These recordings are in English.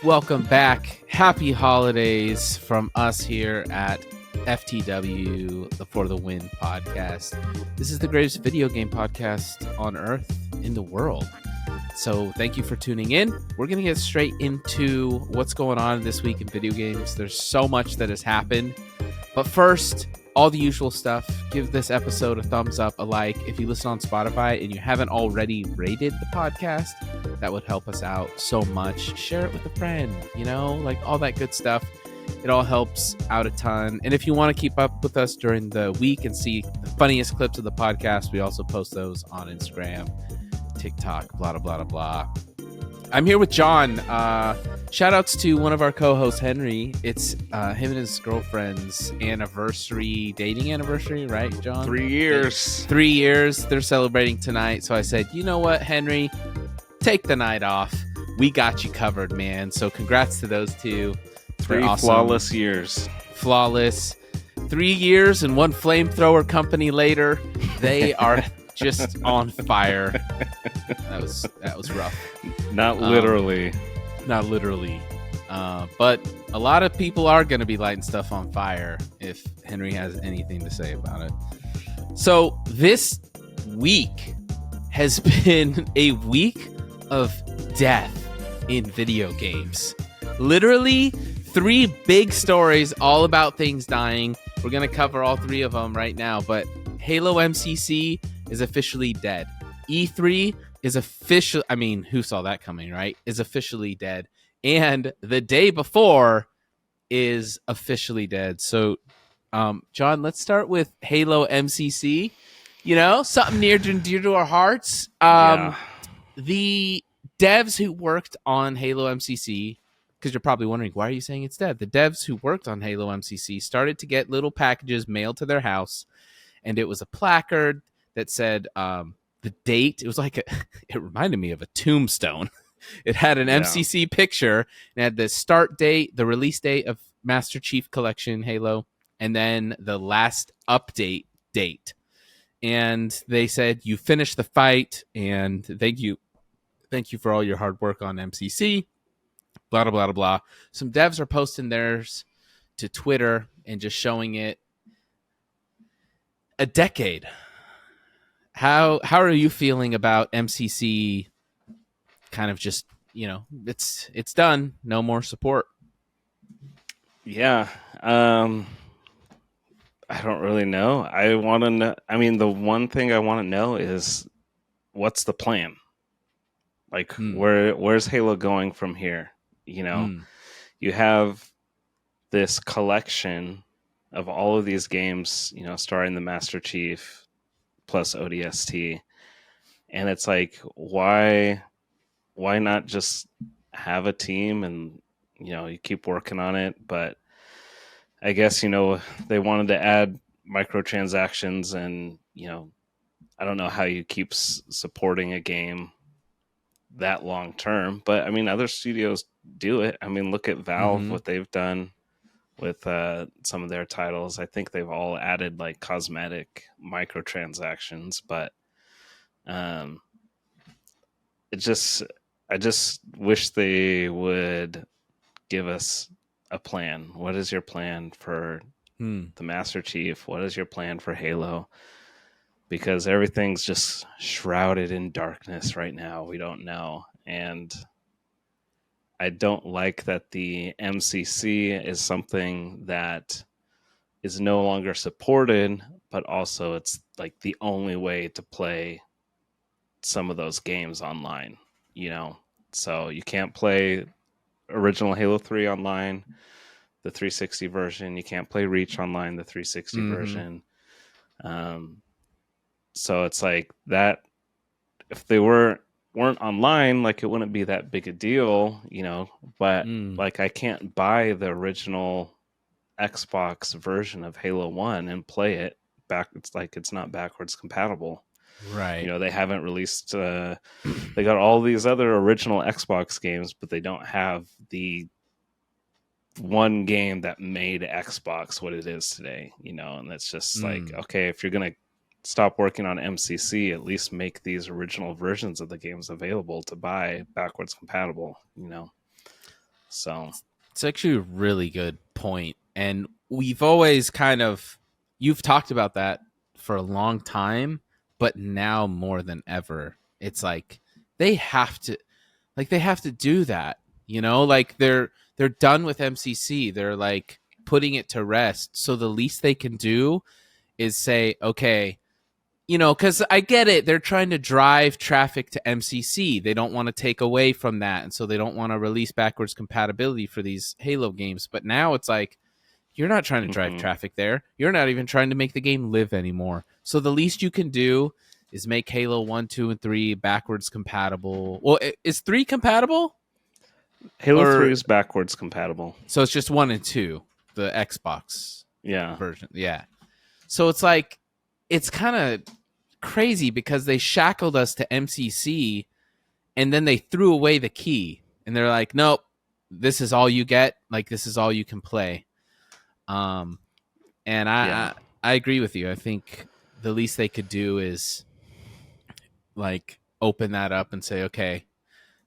Welcome back. Happy holidays from us here at FTW, the For the Win podcast. This is the greatest video game podcast on earth, in the world. So thank you for tuning in. We're going to get straight into what's going on this week in video games. There's so much that has happened. But first, all the usual stuff. Give this episode a thumbs up, a like. If you listen on Spotify and you haven't already rated the podcast, that would help us out so much. Share it with a friend, like all that good stuff. It all helps out a ton. And if you want to keep up with us during the week and see the funniest clips of the podcast, we also post those on Instagram, TikTok, blah, blah, blah, blah. I'm here with John. Shout outs to one of our co-hosts, Henry. It's him and his girlfriend's dating anniversary, right, John? 3 years. 3 years. They're celebrating tonight. So I said, you know what, Henry? Take the night off. We got you covered, man. So congrats to those two. Three awesome. Flawless years. Flawless. 3 years and one flamethrower company later. They are just on fire. That was rough. Not literally. Not literally. But a lot of people are going to be lighting stuff on fire if Henry has anything to say about it. So this week has been a week of death in video games. Literally 3 big stories all about things dying. We're going to cover all 3 of them right now, but Halo MCC is officially dead. E3 is officially, who saw that coming, right? Is officially dead. And the day before is officially dead. So, John, let's start with Halo MCC. Something near and dear to our hearts. The devs who worked on Halo MCC, because you're probably wondering, why are you saying it's dead? The devs who worked on Halo MCC started to get little packages mailed to their house, and it was a placard that said the date. It was like it reminded me of a tombstone. It had an MCC picture and had the start date, the release date of Master Chief Collection Halo, and then the last update date. And they said, you finished the fight, and thank you for all your hard work on MCC, blah, blah, blah, blah. Some devs are posting theirs to Twitter and just showing it. A decade. How are you feeling about MCC kind of just, it's done, no more support? Yeah. I don't really know. I want to know. The one thing I want to know is what's the plan? Like, where's Halo going from here? You have this collection of all of these games, starring the Master Chief plus ODST. And it's like, why not just have a team and, you keep working on it? But I guess, they wanted to add microtransactions and, I don't know how you keep supporting a game that long term, but other studios do it. Look at Valve, what they've done with some of their titles. I think they've all added like cosmetic microtransactions, but I just wish they would give us a plan. What is your plan for the Master Chief? What is your plan for Halo? Because everything's just shrouded in darkness right now. We don't know. And I don't like that the MCC is something that is no longer supported, but also it's like the only way to play some of those games online, So you can't play original Halo 3 online, the 360 version. You can't play Reach online, the 360 version. So it's like that. If they weren't online, like it wouldn't be that big a deal, But like I can't buy the original Xbox version of Halo 1 and play it back. It's like it's not backwards compatible. Right. They haven't released. They got all these other original Xbox games, but they don't have the one game that made Xbox what it is today. And it's just like, okay, if you're gonna stop working on MCC, at least make these original versions of the games available to buy backwards compatible. So It's actually a really good point. And we've always you've talked about that for a long time, but now more than ever, it's like they have to they have to do that. Like they're done with MCC. They're like putting it to rest. So the least they can do is say, okay, because I get it. They're trying to drive traffic to MCC. They don't want to take away from that. And so they don't want to release backwards compatibility for these Halo games. But now it's like, you're not trying to drive traffic there. You're not even trying to make the game live anymore. So the least you can do is make Halo 1, 2, and 3 backwards compatible. Well, is 3 compatible? Halo 3 is backwards compatible. So it's just 1 and 2, the Xbox version. Yeah. So it's like, it's kind of crazy because they shackled us to MCC and then they threw away the key. And they're like, nope, this is all you get. Like, this is all you can play. And I agree with you. I think the least they could do is like open that up and say, okay,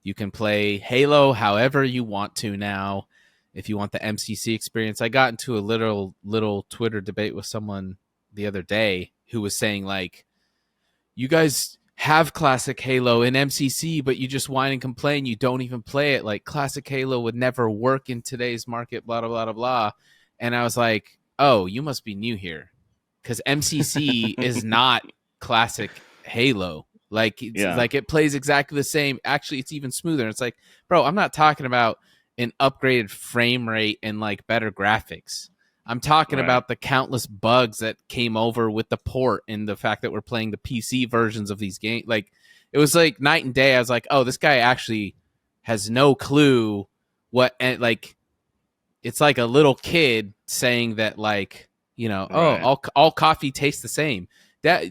you can play Halo however you want to now. If you want the MCC experience, I got into a little Twitter debate with someone the other day who was saying like, you guys have classic Halo in MCC, but you just whine and complain. You don't even play it. Like, classic Halo would never work in today's market, blah, blah, blah, blah, blah. And I was like, oh, you must be new here. Because MCC is not classic Halo. Like, like it plays exactly the same. Actually, it's even smoother. And it's like, bro, I'm not talking about an upgraded frame rate and like better graphics. I'm talking about the countless bugs that came over with the port and the fact that we're playing the PC versions of these games. Like, it was like night and day. I was like, oh, this guy actually has no clue what, and like, it's like a little kid saying that, like, oh, all coffee tastes the same. That,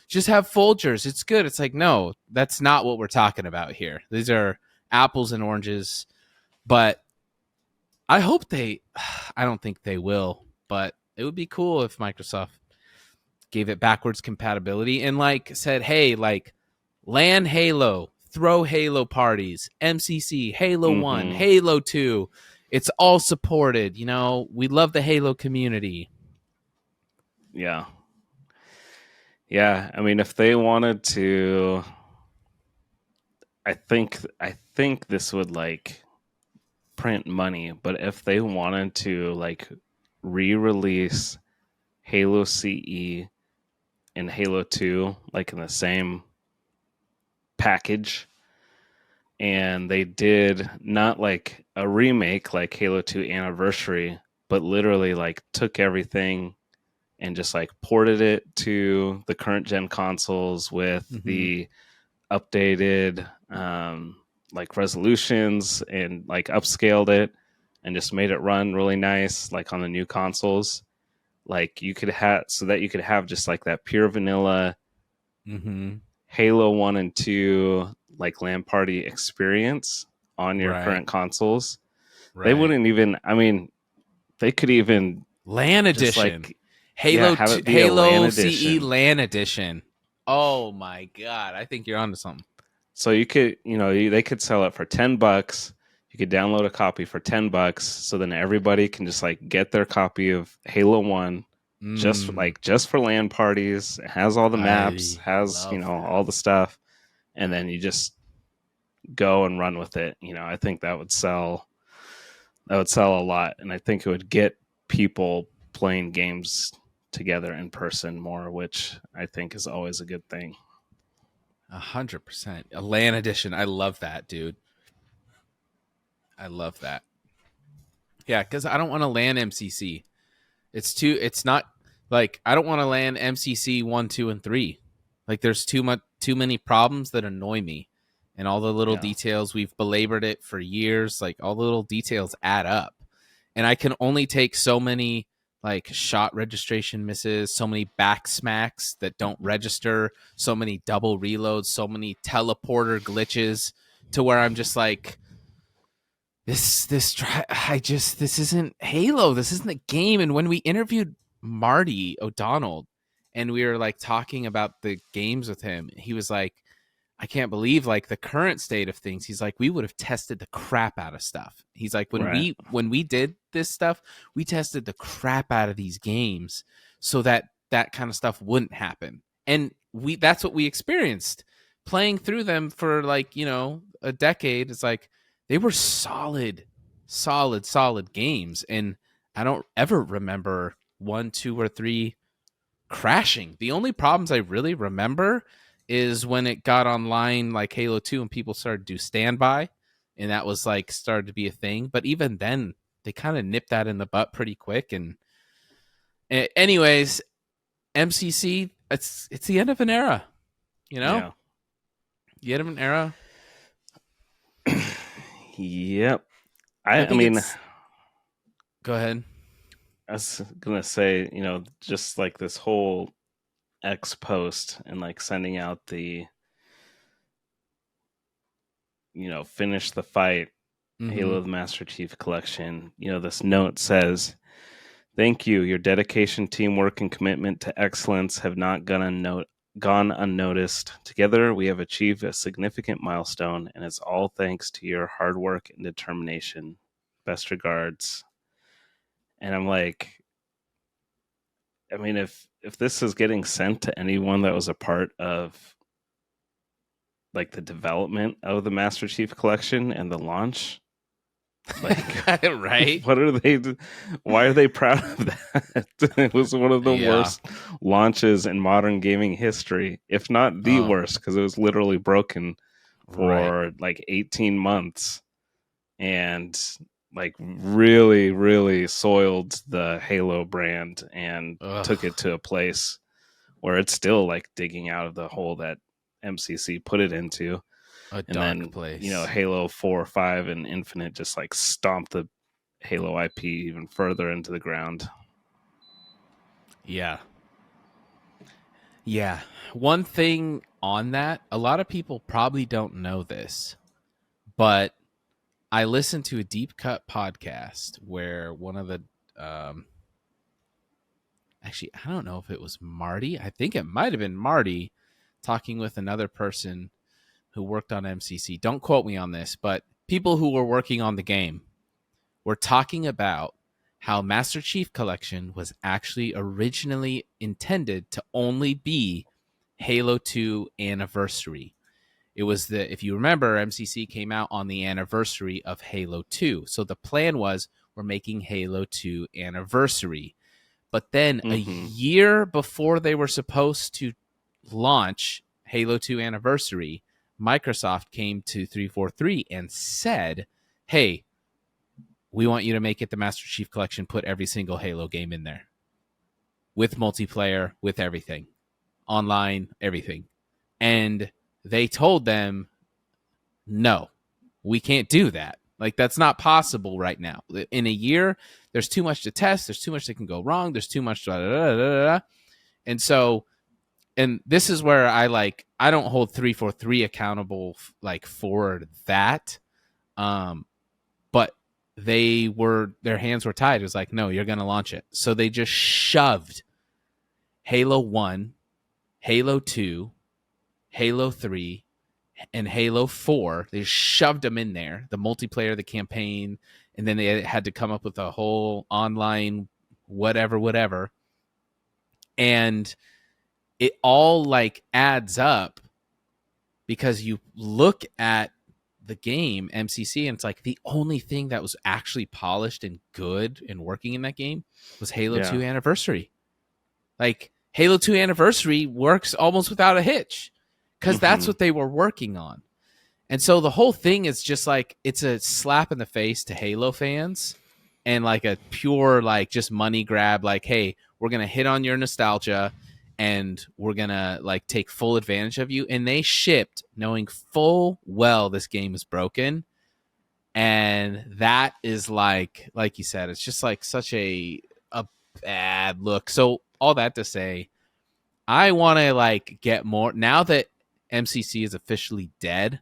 just have Folgers. It's good. It's like, no, that's not what we're talking about here. These are apples and oranges. But I hope I don't think they will, but it would be cool if Microsoft gave it backwards compatibility and like said, hey, like LAN Halo, throw Halo parties, MCC, Halo 1, Halo 2. It's all supported. We love the Halo community. Yeah. Yeah. I mean, if they wanted to, I think this would like print money, but if they wanted to like re-release Halo CE and Halo 2 like in the same package, and they did not like a remake like Halo 2 Anniversary, but literally like took everything and just like ported it to the current gen consoles with the updated like resolutions and like upscaled it and just made it run really nice like on the new consoles, like you could have just like that pure vanilla Halo 1 and 2 like LAN party experience on your current consoles. They wouldn't even, I mean, they could even LAN edition, like, Halo CE LAN edition. Oh my god, I think you're onto something. So you could, they could sell it for $10. You could download a copy for $10. So then everybody can just like get their copy of Halo 1 just for LAN parties. It has all the maps, has, all the stuff. And then you just go and run with it. I think that would sell a lot. And I think it would get people playing games together in person more, which I think is always a good thing. 100%. A LAN edition. I love that, dude. I love that. Yeah, because I don't want to LAN MCC. It's not like, I don't want to LAN MCC 1, 2, and 3. Like, there's too many problems that annoy me. And all the little details, we've belabored it for years. Like, all the little details add up. And I can only take so many like shot registration misses, so many back smacks that don't register, so many double reloads, so many teleporter glitches to where I'm just like, this isn't Halo. This isn't the game. And when we interviewed Marty O'Donnell and we were like talking about the games with him, he was like, I can't believe like the current state of things. He's like, we would have tested the crap out of stuff. He's like, Right. when we did this stuff, we tested the crap out of these games so that that kind of stuff wouldn't happen. And that's what we experienced playing through them for like, a decade. It's like they were solid games. And I don't ever remember 1, 2, or 3 crashing. The only problems I really remember is when it got online like Halo 2 and people started to do standby, and that was like started to be a thing. But even then, they kind of nipped that in the butt pretty quick. And anyways, MCC, it's the end of an era, Yeah. The end of an era. Yep. I I mean, go ahead. I was gonna say, just like this whole X post and like sending out the, finish the fight, Halo the Master Chief Collection. This note says, "Thank you. Your dedication, teamwork, and commitment to excellence have not gone unnoticed. Together, we have achieved a significant milestone, and it's all thanks to your hard work and determination. Best regards." And I'm like, I mean, if this is getting sent to anyone that was a part of like the development of the Master Chief Collection and the launch, like, right? What are they? Why are they proud of that? It was one of the worst launches in modern gaming history, if not the worst, because it was literally broken for like 18 months, and like really, really soiled the Halo brand and took it to a place where it's still like digging out of the hole that MCC put it into. A dark place. Halo 4, 5, and Infinite just like stomped the Halo IP even further into the ground. Yeah. Yeah. One thing on that, a lot of people probably don't know this, but I listened to a Deep Cut podcast where one of the actually, I don't know if it was Marty. I think it might have been Marty talking with another person who worked on MCC. Don't quote me on this, but people who were working on the game were talking about how Master Chief Collection was actually originally intended to only be Halo 2 Anniversary. It was if you remember, MCC came out on the anniversary of Halo 2. So the plan was we're making Halo 2 Anniversary. But then a year before they were supposed to launch Halo 2 Anniversary, Microsoft came to 343 and said, hey, we want you to make it the Master Chief Collection, put every single Halo game in there. With multiplayer, with everything. Online, everything. And they told them, no, we can't do that. Like, that's not possible right now. In a year, there's too much to test. There's too much that can go wrong. There's too much. And so, and this is where I don't hold 343 accountable for that. But their hands were tied. It was like, no, you're going to launch it. So they just shoved Halo 1, Halo 2, Halo 3, and Halo 4. They shoved them in there, the multiplayer, the campaign, and then they had to come up with a whole online whatever. And it all adds up because you look at the game MCC and it's like the only thing that was actually polished and good and working in that game was Halo 2 Anniversary. Like, Halo 2 Anniversary works almost without a hitch because that's what they were working on. And so the whole thing is just it's a slap in the face to Halo fans and a pure just money grab. Hey, we're going to hit on your nostalgia and we're going to take full advantage of you. And they shipped knowing full well this game is broken. And that is like you said, it's just such a bad look. So all that to say, I want to get more now that MCC is officially dead.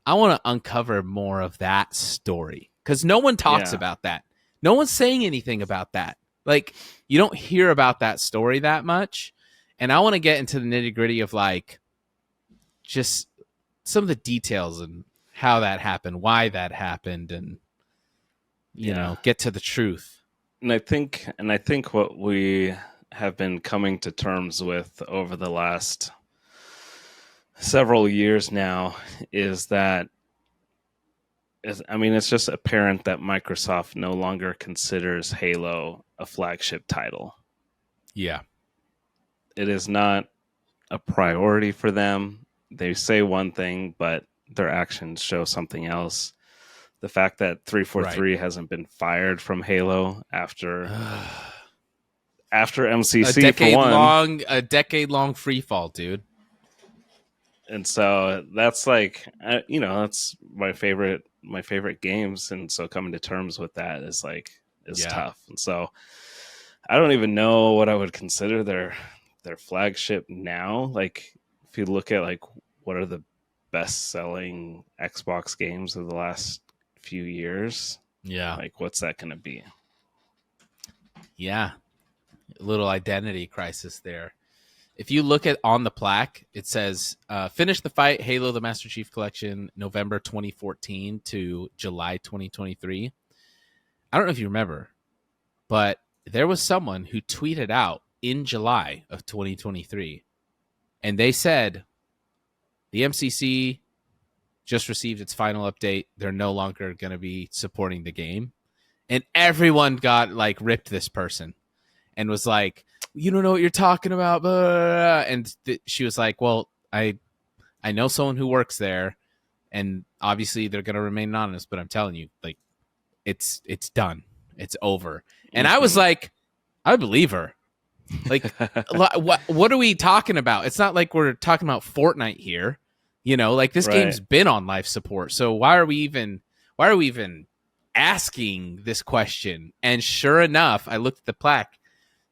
I want to uncover more of that story because no one talks about that. No one's saying anything about that. You don't hear about that story that much. And I want to get into the nitty gritty of just some of the details and how that happened, why that happened, and get to the truth. And I think what we have been coming to terms with over the last several years now is that it's just apparent that Microsoft no longer considers Halo a flagship title. Yeah. It is not a priority for them. They say one thing, but their actions show something else. The fact that 343 hasn't been fired from Halo after MCC for one, a decade-long free fall, dude. And so that's like, that's my favorite games. And so coming to terms with that is tough. And so I don't even know what I would consider their flagship now. Like, if you look at like what are the best selling Xbox games of the last few years, like what's that going to be? Yeah, a little identity crisis there. If you look at on the plaque, it says, finish the fight, Halo the Master Chief Collection, November 2014 to July 2023. I don't know if you remember, but there was someone who tweeted out in July of 2023, and they said, the MCC just received its final update. They're no longer going to be supporting the game. And everyone got, like, ripped this person and was like, you don't know what you're talking about. Blah, blah, blah. And she was like, well, I know someone who works there, and obviously they're going to remain anonymous, but I'm telling you, like, it's done. It's over. And I was like, I believe her. Like, what are we talking about? It's not like we're talking about Fortnite here. Like, this game's been on life support. So why are we even asking this question? And sure enough, I looked at the plaque,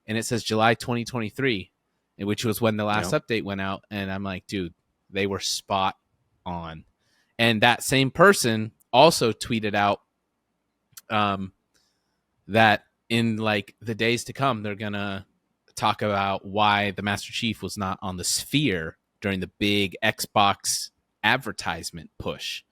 and it says July 2023, which was when the last update went out. And I'm like, dude, they were spot on. And that same person also tweeted out that in like the days to come, they're going to talk about why the Master Chief was not on the Sphere during the big Xbox advertisement push.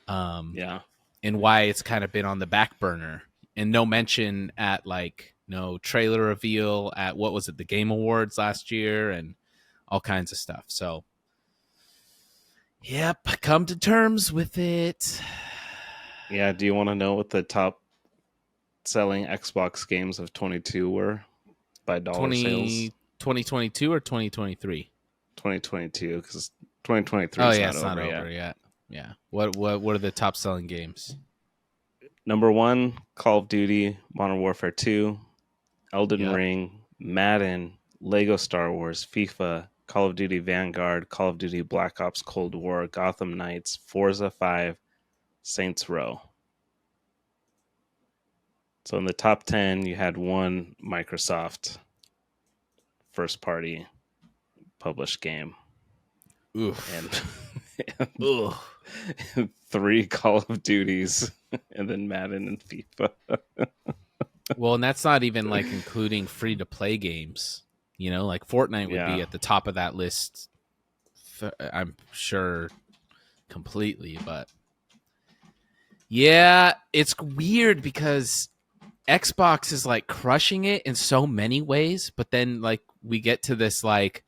And why it's kind of been on the back burner, and no mention at like no trailer reveal at what was it, the Game Awards last year, and all kinds of stuff. So, yep, come to terms with it. Yeah. Do you want to know what the top selling Xbox games of 22 were by dollar sales? 2022 or 2023? 2022, because 2023 is not over yet. Yeah. What are the top selling games? Number 1, Call of Duty, Modern Warfare 2, Elden Ring, Madden, Lego Star Wars, FIFA, Call of Duty Vanguard, Call of Duty Black Ops Cold War, Gotham Knights, Forza 5, Saints Row. So in the top 10, you had one Microsoft first party published game. Oof. And 3 Call of Duties, and then Madden and FIFA. Well, and that's not even like including free to play games. Like Fortnite would be at the top of that list, I'm sure, completely. But yeah, it's weird because Xbox is like crushing it in so many ways, but then like we get to this like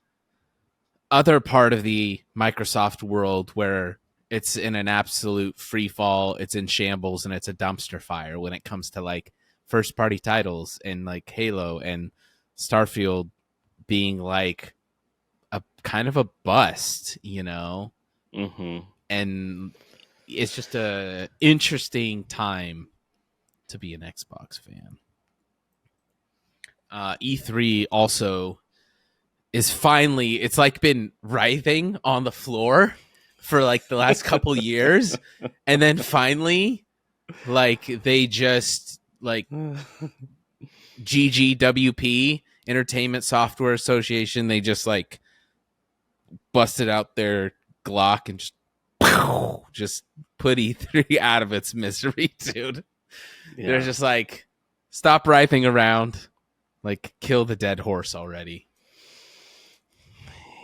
other part of the Microsoft world where it's in an absolute free fall, it's in shambles, and it's a dumpster fire when it comes to like first party titles, and like Halo and Starfield being like a kind of a bust, Mm-hmm. And it's just a interesting time to be an Xbox fan. E3 also is finally, it's like been writhing on the floor for like the last couple years, and then finally, like, they just like GGWP, Entertainment Software Association, they just like busted out their Glock and just put E3 out of its misery, dude. They're just like, stop writhing around, like, kill the dead horse already.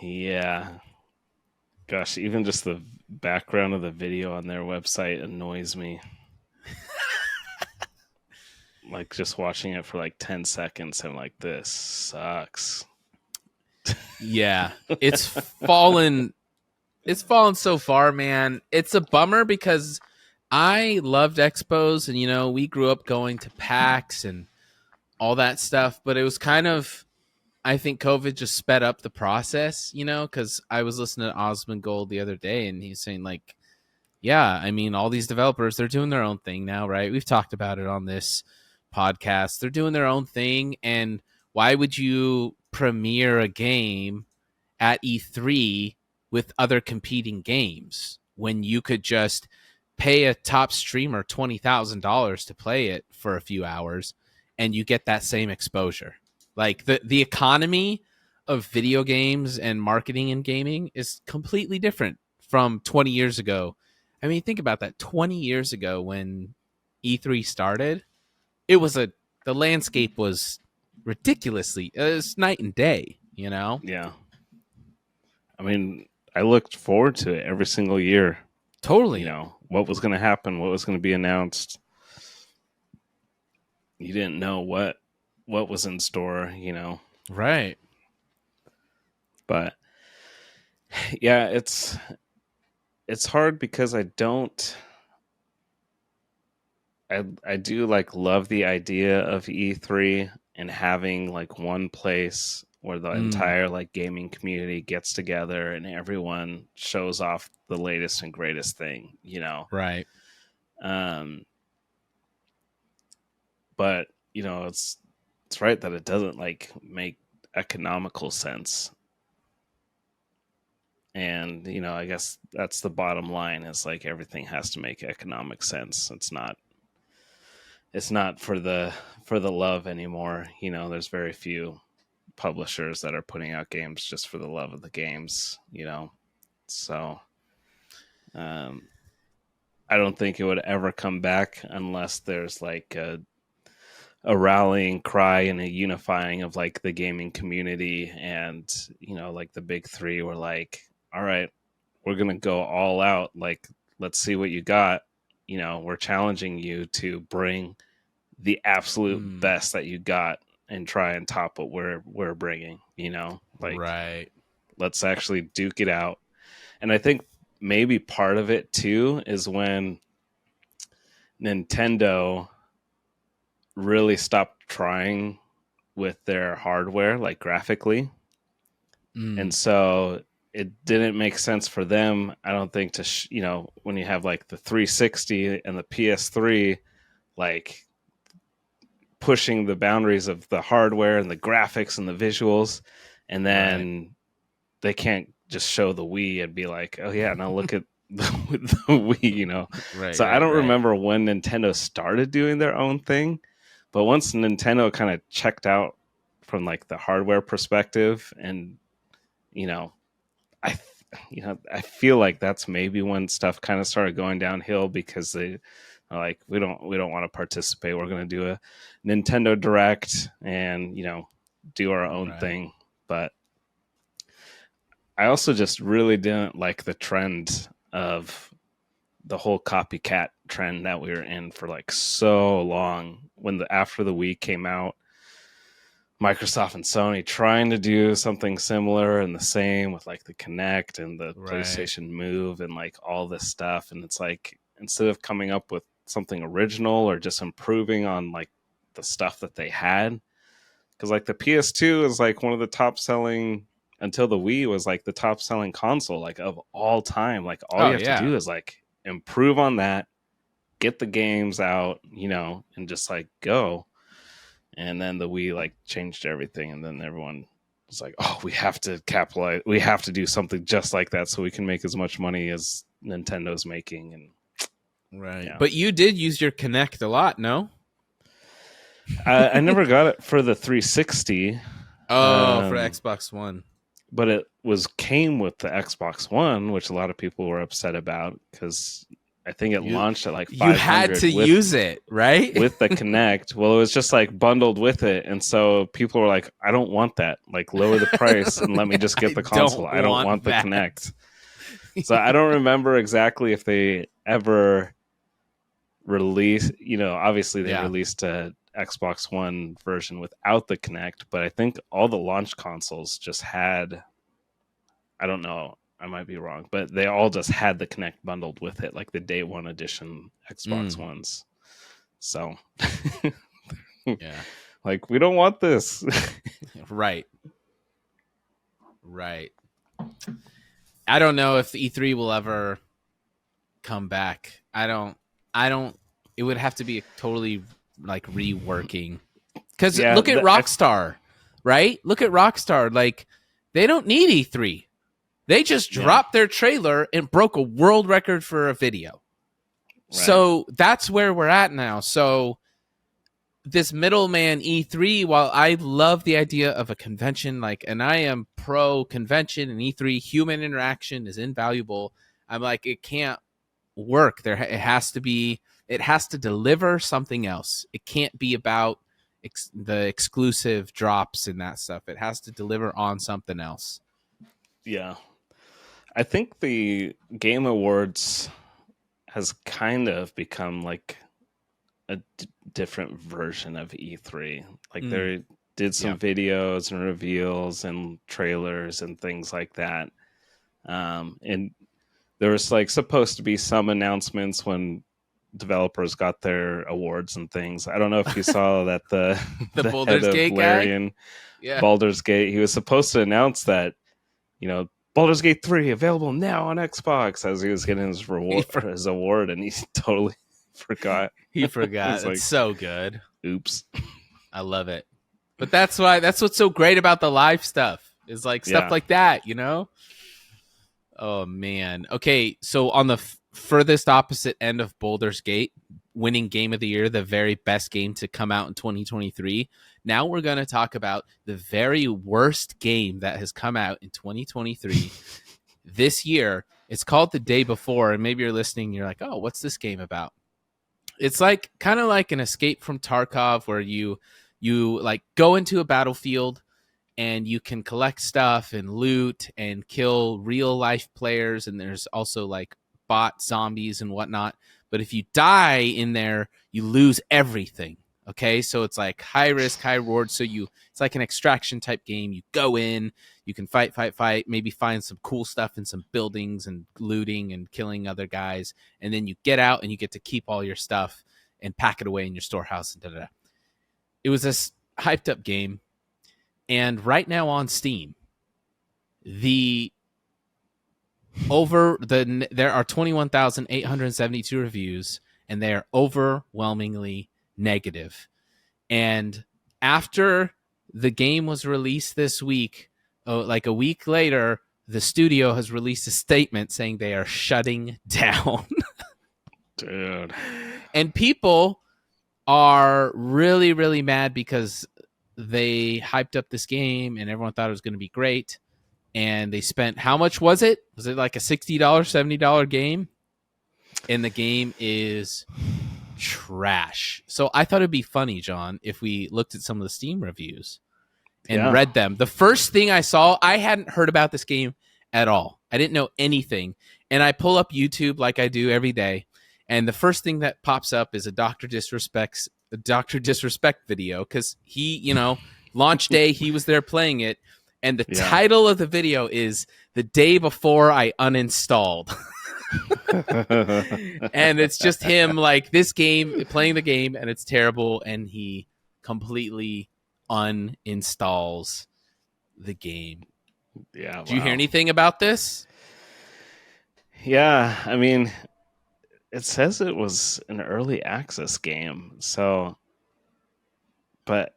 Yeah. Gosh, even just the background of the video on their website annoys me. Like just watching it for like 10 seconds, I'm like, this sucks. Yeah, it's fallen. It's fallen so far, man. It's a bummer because I loved expos, and we grew up going to PAX and all that stuff. But it was kind of, I think COVID just sped up the process, because I was listening to Osmond Gold the other day, and he's saying like, yeah, I mean, all these developers, they're doing their own thing now, right? We've talked about it on this podcast. They're doing their own thing, and why would you premiere a game at E3 with other competing games when you could just pay a top streamer $20,000 to play it for a few hours and you get that same exposure? Like the economy of video games and marketing and gaming is completely different from 20 years ago. I mean, think about that. 20 years ago when E3 started, the landscape was ridiculously, it's night and day, Yeah. I mean, I looked forward to it every single year. Totally. What was going to happen, what was going to be announced. You didn't know what was in store, Right. But yeah, it's hard because I do like love the idea of E3 and having like one place where the entire like gaming community gets together and everyone shows off the latest and greatest thing, Right. But it's right that it doesn't like make economical sense. And I guess that's the bottom line, is like everything has to make economic sense. It's not for the love anymore. There's very few publishers that are putting out games just for the love of the games, so I don't think it would ever come back unless there's like a rallying cry and a unifying of like the gaming community, and like the big three were like, all right, we're gonna go all out, like let's see what you got. We're challenging you to bring the absolute best that you got and try and top what we're bringing, like, right. Let's actually duke it out. And I think maybe part of it too is when Nintendo really stopped trying with their hardware, like graphically. And so it didn't make sense for them, I don't think, to, when you have like the 360 and the PS3, like pushing the boundaries of the hardware and the graphics and the visuals, and then they can't just show the Wii and be like, oh yeah, now look at the Wii, Right. So I don't remember when Nintendo started doing their own thing, but once Nintendo kind of checked out from like the hardware perspective, and I feel like that's maybe when stuff kind of started going downhill, because they are like, we don't want to participate. We're going to do a Nintendo Direct and do our own thing. But I also just really didn't like the trend of the whole copycat trend that we were in for like so long. After the Wii came out, Microsoft and Sony trying to do something similar and the same with like the Kinect and the PlayStation Move and like all this stuff. And it's like, instead of coming up with something original or just improving on like the stuff that they had, because like the PS2 is like one of the top selling, until the Wii was like the top selling console like of all time. Like all you have to do is like improve on that, get the games out, and just like go. And then the Wii like changed everything, and then everyone was like, oh, we have to capitalize, we have to do something just like that so we can make as much money as Nintendo's making. And But you did use your Kinect a lot, no? I never got it for the 360. For Xbox One. But it came with the Xbox One, which a lot of people were upset about, because I think it launched at like 500. You had to use it, right? With the Kinect. Well, it was just like bundled with it. And so people were like, I don't want that. Like, lower the price and let me just get the console. I don't want the Kinect. So I don't remember exactly if they ever released, obviously they Yeah. released a Xbox One version without the Kinect, but I think all the launch consoles just had, I don't know, I might be wrong, but they all just had the Kinect bundled with it, like the day one edition Xbox Ones. So, Yeah. like, we don't want this. Right. I don't know if the E3 will ever come back. I don't, it would have to be a totally like reworking. Because Yeah, look at Rockstar, right? Look at Rockstar. Like, they don't need E3. They just dropped their trailer and broke a world record for a video. Right. So that's where we're at now. So this middleman E3, while I love the idea of a convention, like, and I am pro convention and E3, human interaction is invaluable. I'm like, it can't work. It has to deliver something else. It can't be about the exclusive drops and that stuff. It has to deliver on something else. Yeah. I think the Game Awards has kind of become like a different version of E3. Like they did some videos and reveals and trailers and things like that. And there was like supposed to be some announcements when developers got their awards and things. I don't know if you saw that the Baldur's head of Gate Larian, guy? Baldur's Gate, he was supposed to announce that, Baldur's Gate 3 available now on Xbox as he was getting his his award, and he totally forgot. He forgot. It's like, so good. Oops. I love it. But that's what's so great about the live stuff is like stuff like that, Oh man. Okay, so on the furthest opposite end of Baldur's Gate, winning game of the year, the very best game to come out in 2023. Now we're going to talk about the very worst game that has come out in 2023 this year. It's called The Day Before, and maybe you're listening, you're like, "Oh, what's this game about?" It's like kind of like an Escape from Tarkov where you like go into a battlefield and you can collect stuff and loot and kill real life players, and there's also like bot zombies and whatnot. But if you die in there, you lose everything. Okay, so it's like high risk, high reward. So it's like an extraction type game. You go in, you can fight, maybe find some cool stuff in some buildings and looting and killing other guys, and then you get out and you get to keep all your stuff and pack it away in your storehouse. And da-da-da. It was this hyped up game, and right now on Steam, there are 21,872 reviews, and they are overwhelmingly negative. And after the game was released this week, like a week later, the studio has released a statement saying they are shutting down. Dude. And people are really, really mad because they hyped up this game and everyone thought it was going to be great. And they spent, how much was it? Was it like a $60, $70 game? And the game is trash. So I thought it'd be funny, John, if we looked at some of the Steam reviews and read them. The first thing I saw, I hadn't heard about this game at all. I didn't know anything. And I pull up YouTube like I do every day. And the first thing that pops up is a Dr. Disrespect video, because he, launch day, he was there playing it. And the title of the video is The Day Before I Uninstalled. And it's just him like this game, playing the game, and it's terrible. And he completely uninstalls the game. Yeah. Wow. Did you hear anything about this? Yeah. I mean, it says it was an early access game. So, but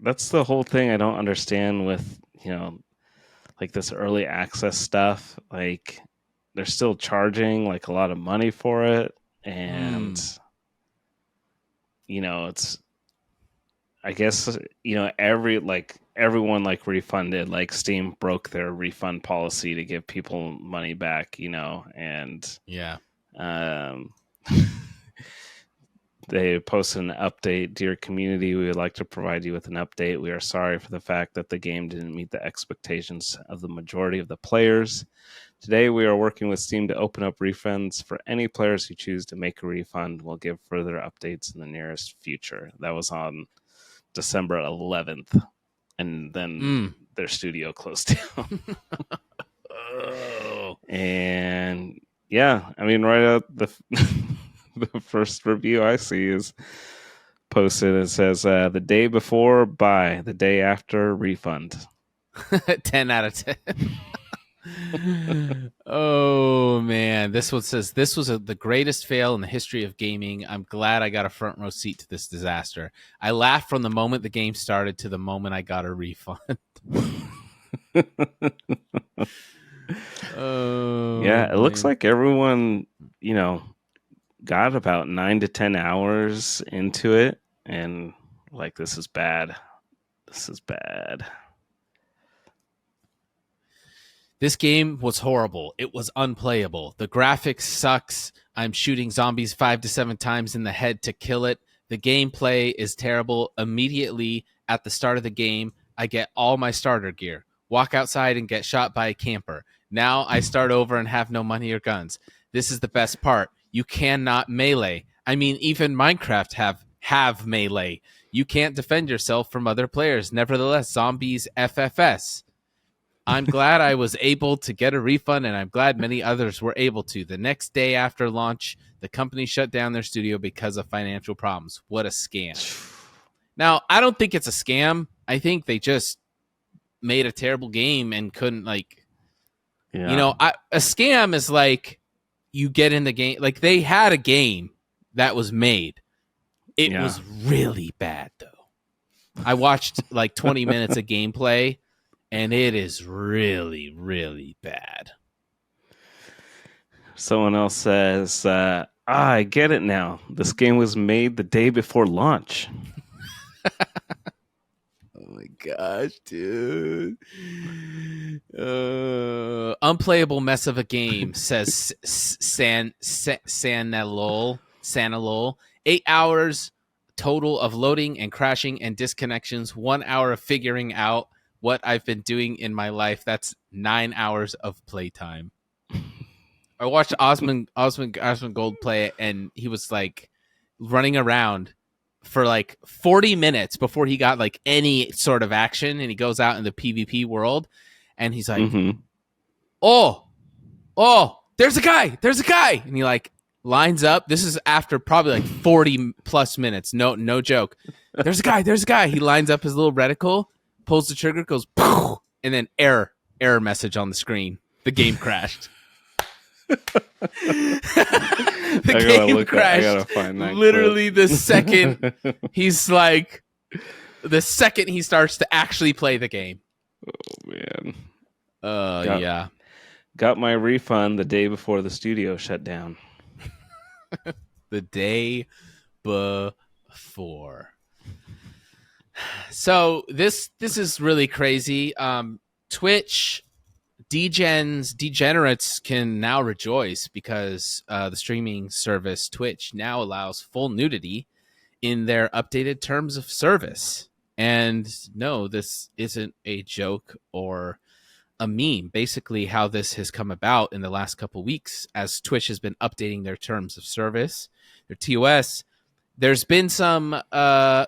that's the whole thing I don't understand with, like this early access stuff. Like they're still charging like a lot of money for it. And, it's, I guess, everyone like refunded, like Steam broke their refund policy to give people money back, and yeah. They posted an update. Dear community, we would like to provide you with an update. We are sorry for the fact that the game didn't meet the expectations of the majority of the players. Today, we are working with Steam to open up refunds for any players who choose to make a refund. We'll give further updates in the nearest future. That was on December 11th, and then their studio closed down. Oh. And yeah, I mean, right out the the first review I see is posted. It says the day before buy, the day after refund. 10 out of 10. Oh man, this one says this was the greatest fail in the history of gaming. I'm glad I got a front row seat to this disaster. I laughed from the moment the game started to the moment I got a refund. Oh yeah, it looks man. like everyone, got about 9 to 10 hours into it, and like, this is bad. This is bad. This game was horrible. It was unplayable. The graphics sucks. I'm shooting zombies 5 to 7 times in the head to kill it. The gameplay is terrible. Immediately at the start of the game, I get all my starter gear. Walk outside and get shot by a camper. Now I start over and have no money or guns. This is the best part. You cannot melee. I mean, even Minecraft have melee. You can't defend yourself from other players. Nevertheless, zombies FFS. I'm glad I was able to get a refund, and I'm glad many others were able to. The next day after launch, the company shut down their studio because of financial problems. What a scam. Now, I don't think it's a scam. I think they just made a terrible game and couldn't, a scam is like you get in the game. Like, they had a game that was made. It was really bad, though. I watched 20 minutes of gameplay, and it is really, really bad. Someone else says, I get it now. This game was made the day before launch. Oh my gosh, dude. Unplayable mess of a game, says Sanalol. 8 hours total of loading and crashing and disconnections. 1 hour of figuring out what I've been doing in my life. That's 9 hours of playtime. I watched Osmond Gold play it, and he was running around for 40 minutes before he got any sort of action, and he goes out in the PvP world, and he's like, oh, there's a guy, and he lines up. This is after probably 40 plus minutes. No joke. There's a guy. He lines up his little reticle, pulls the trigger, goes, poof, and then error message on the screen. The game crashed. The game crashed. I gotta find that literally clip. The second he starts to actually play the game. Oh man. Yeah. Got my refund the day before the studio shut down. The day before. So this is really crazy. Twitch degenerates can now rejoice because the streaming service Twitch now allows full nudity in their updated terms of service. And no, this isn't a joke or a meme. Basically, how this has come about in the last couple of weeks as Twitch has been updating their terms of service, their TOS, there's been some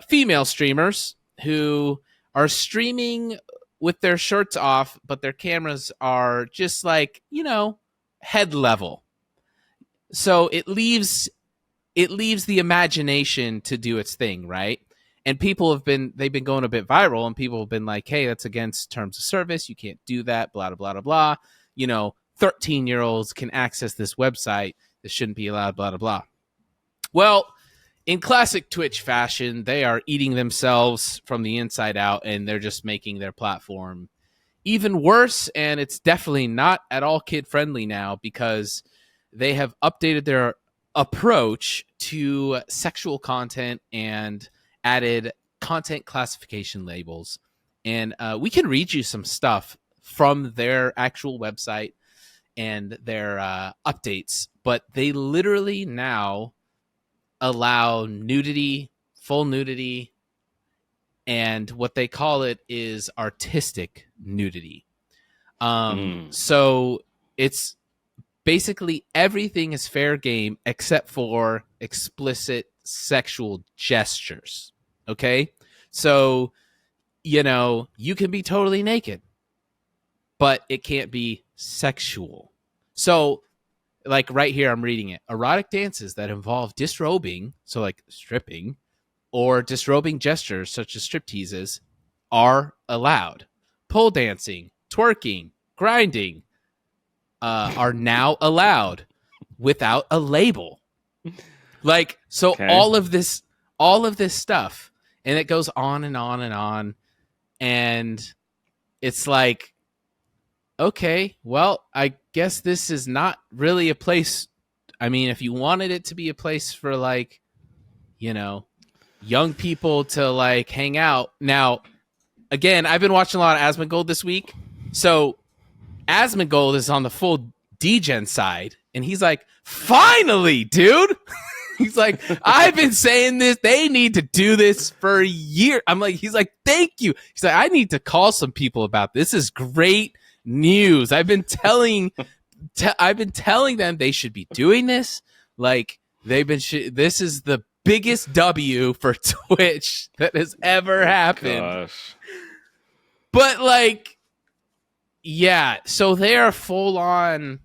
female streamers who are streaming with their shirts off, but their cameras are just head level. So it leaves the imagination to do its thing, right? And they've been going a bit viral, and people have been like, hey, that's against terms of service. You can't do that, blah, blah, blah, blah. 13-year-olds can access this website. This shouldn't be allowed, blah, blah, blah. Well, in classic Twitch fashion, they are eating themselves from the inside out, and they're just making their platform even worse. And it's definitely not at all kid-friendly now because they have updated their approach to sexual content and added content classification labels. And we can read you some stuff from their actual website and their updates, but they literally now allow nudity, full nudity, and what they call it is artistic nudity. Mm. So it's basically everything is fair game except for explicit sexual gestures. Okay? So, you can be totally naked, but it can't be sexual. So, like right here, I'm reading it. Erotic dances that involve disrobing, so like stripping, or disrobing gestures such as strip teases are allowed. Pole dancing, twerking, grinding are now allowed without a label. Like, so Okay. all of this stuff, and it goes on and on and on. And it's like, okay, well, I guess this is not really a place. I mean, if you wanted it to be a place for like, young people to like hang out. Now, again, I've been watching a lot of Asmongold this week. So Asmongold is on the full degen side, and he's like, finally, dude. He's like, I've been saying this. They need to do this for a year. I'm like, he's like, thank you. He's like, I need to call some people about this. This is great news. I've been telling them they should be doing this. Like this is the biggest W for Twitch that has ever happened. Gosh. But like, yeah, so they are full on.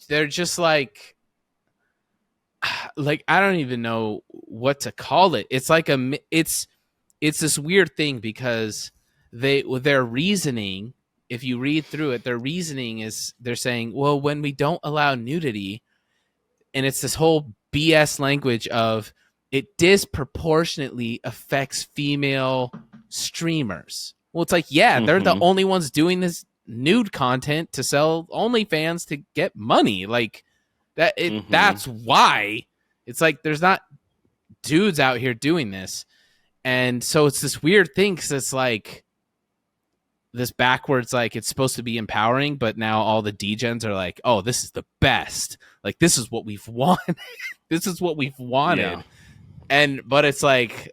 They're just like I don't even know what to call it. It's like it's this weird thing because their reasoning, if you read through it, their reasoning is they're saying, well, when we don't allow nudity, and it's this whole BS language of it disproportionately affects female streamers. Well, it's like, yeah, they're the only ones doing this nude content to sell OnlyFans to get money. Like that, that's why. It's like there's not dudes out here doing this. And so it's this weird thing because it's like this backwards, like it's supposed to be empowering, but now all the degens are like, oh, this is the best. Like, this is what we've wanted. This is what we've wanted. Yeah. But it's like,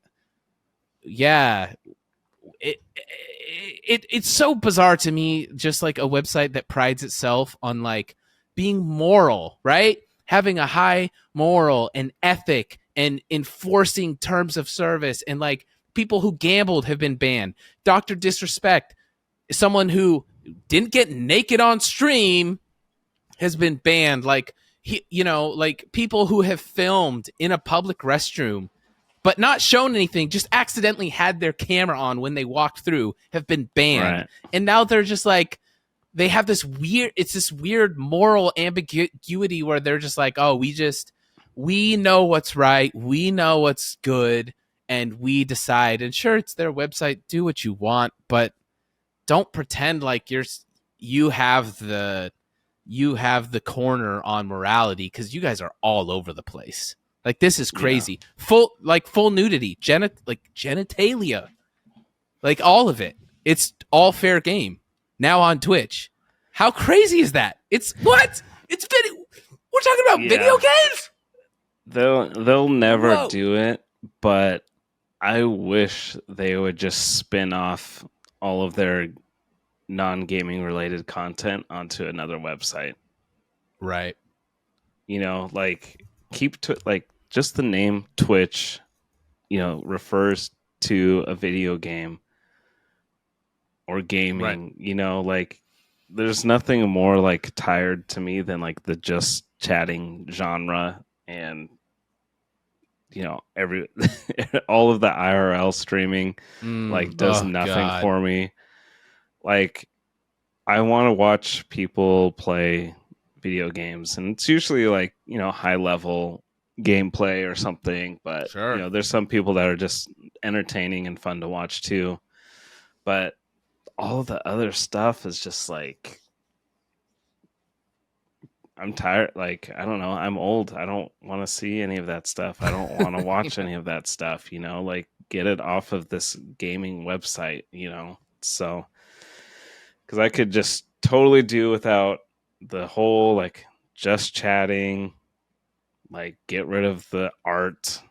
yeah, it's so bizarre to me, just like a website that prides itself on like being moral, right? Having a high moral and ethic and enforcing terms of service, and like people who gambled have been banned. Dr. Disrespect, someone who didn't get naked on stream, has been banned. Like like people who have filmed in a public restroom but not shown anything, just accidentally had their camera on when they walked through, have been banned. Right. And now they're just like, they have this weird moral ambiguity where they're just like, oh, we know what's right, we know what's good, and we decide. And sure, it's their website, do what you want, but don't pretend like you have the corner on morality, because you guys are all over the place. Like, this is crazy. Yeah. Full nudity, genitalia, like all of it. It's all fair game now on Twitch. How crazy is that? It's what? It's video. We're talking about video games. They'll never do it, but I wish they would just spin off all of their non-gaming related content onto another website. Right. Like keep to like just the name Twitch, refers to a video game or gaming, right. Like there's nothing more like tired to me than like the just chatting genre, and every all of the IRL streaming does nothing for me. Like, I want to watch people play video games, and it's usually like, high level gameplay or something, but sure. There's some people that are just entertaining and fun to watch too. But all of the other stuff is just like, I'm tired. Like, I don't know. I'm old. I don't want to see any of that stuff. I don't want to watch any of that stuff, like get it off of this gaming website, so, because I could just totally do without the whole like just chatting, like get rid of the art,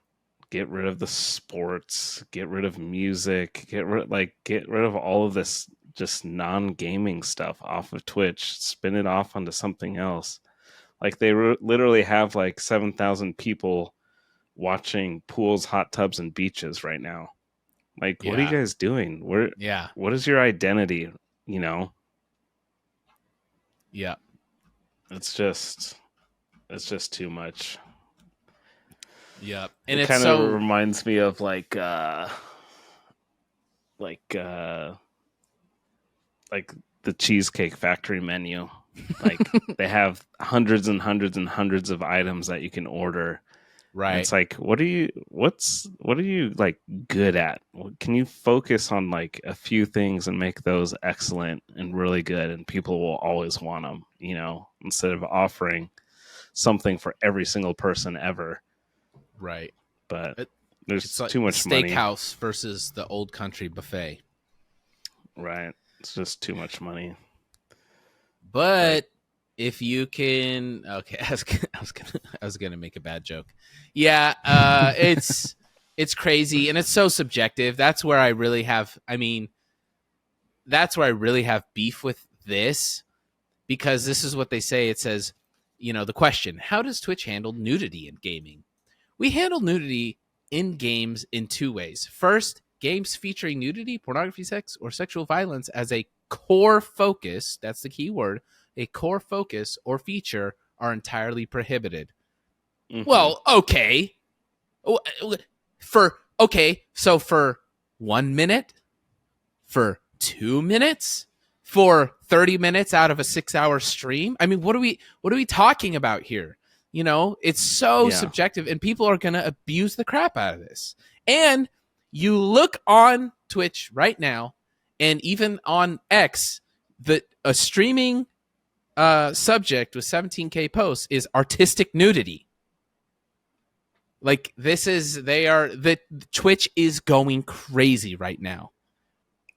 get rid of the sports, get rid of music, get rid of all of this just non-gaming stuff off of Twitch, spin it off onto something else. Like they literally have like 7,000 people watching pools, hot tubs, and beaches right now. Like, what are you guys doing? What is your identity? You know? Yeah. It's just too much. Yeah. And it kind of reminds me of like the Cheesecake Factory menu. Like they have hundreds and hundreds and hundreds of items that you can order. Right. And it's like, what are you like good at? Can you focus on like a few things and make those excellent and really good, and people will always want them, you know, instead of offering something for every single person ever. Right. But there's too much money. Steakhouse versus the Old Country Buffet. Right. It's just too much money. But if you can, okay, I was gonna make a bad joke. Yeah, it's crazy and it's so subjective. That's where I really have beef with this, because this is what they say. It says, you know, the question: how does Twitch handle nudity in gaming? We handle nudity in games in two ways. First, games featuring nudity, pornography, sex, or sexual violence as a core focus, that's the key word, a core focus or feature, are entirely prohibited. Mm-hmm. Well, okay. So for 1 minute, for 2 minutes, for 30 minutes out of a 6-hour stream? I mean, what are we talking about here? You know, it's so subjective, and people are going to abuse the crap out of this. And you look on Twitch right now, and even on X, a streaming subject with 17K posts is artistic nudity. Like Twitch is going crazy right now.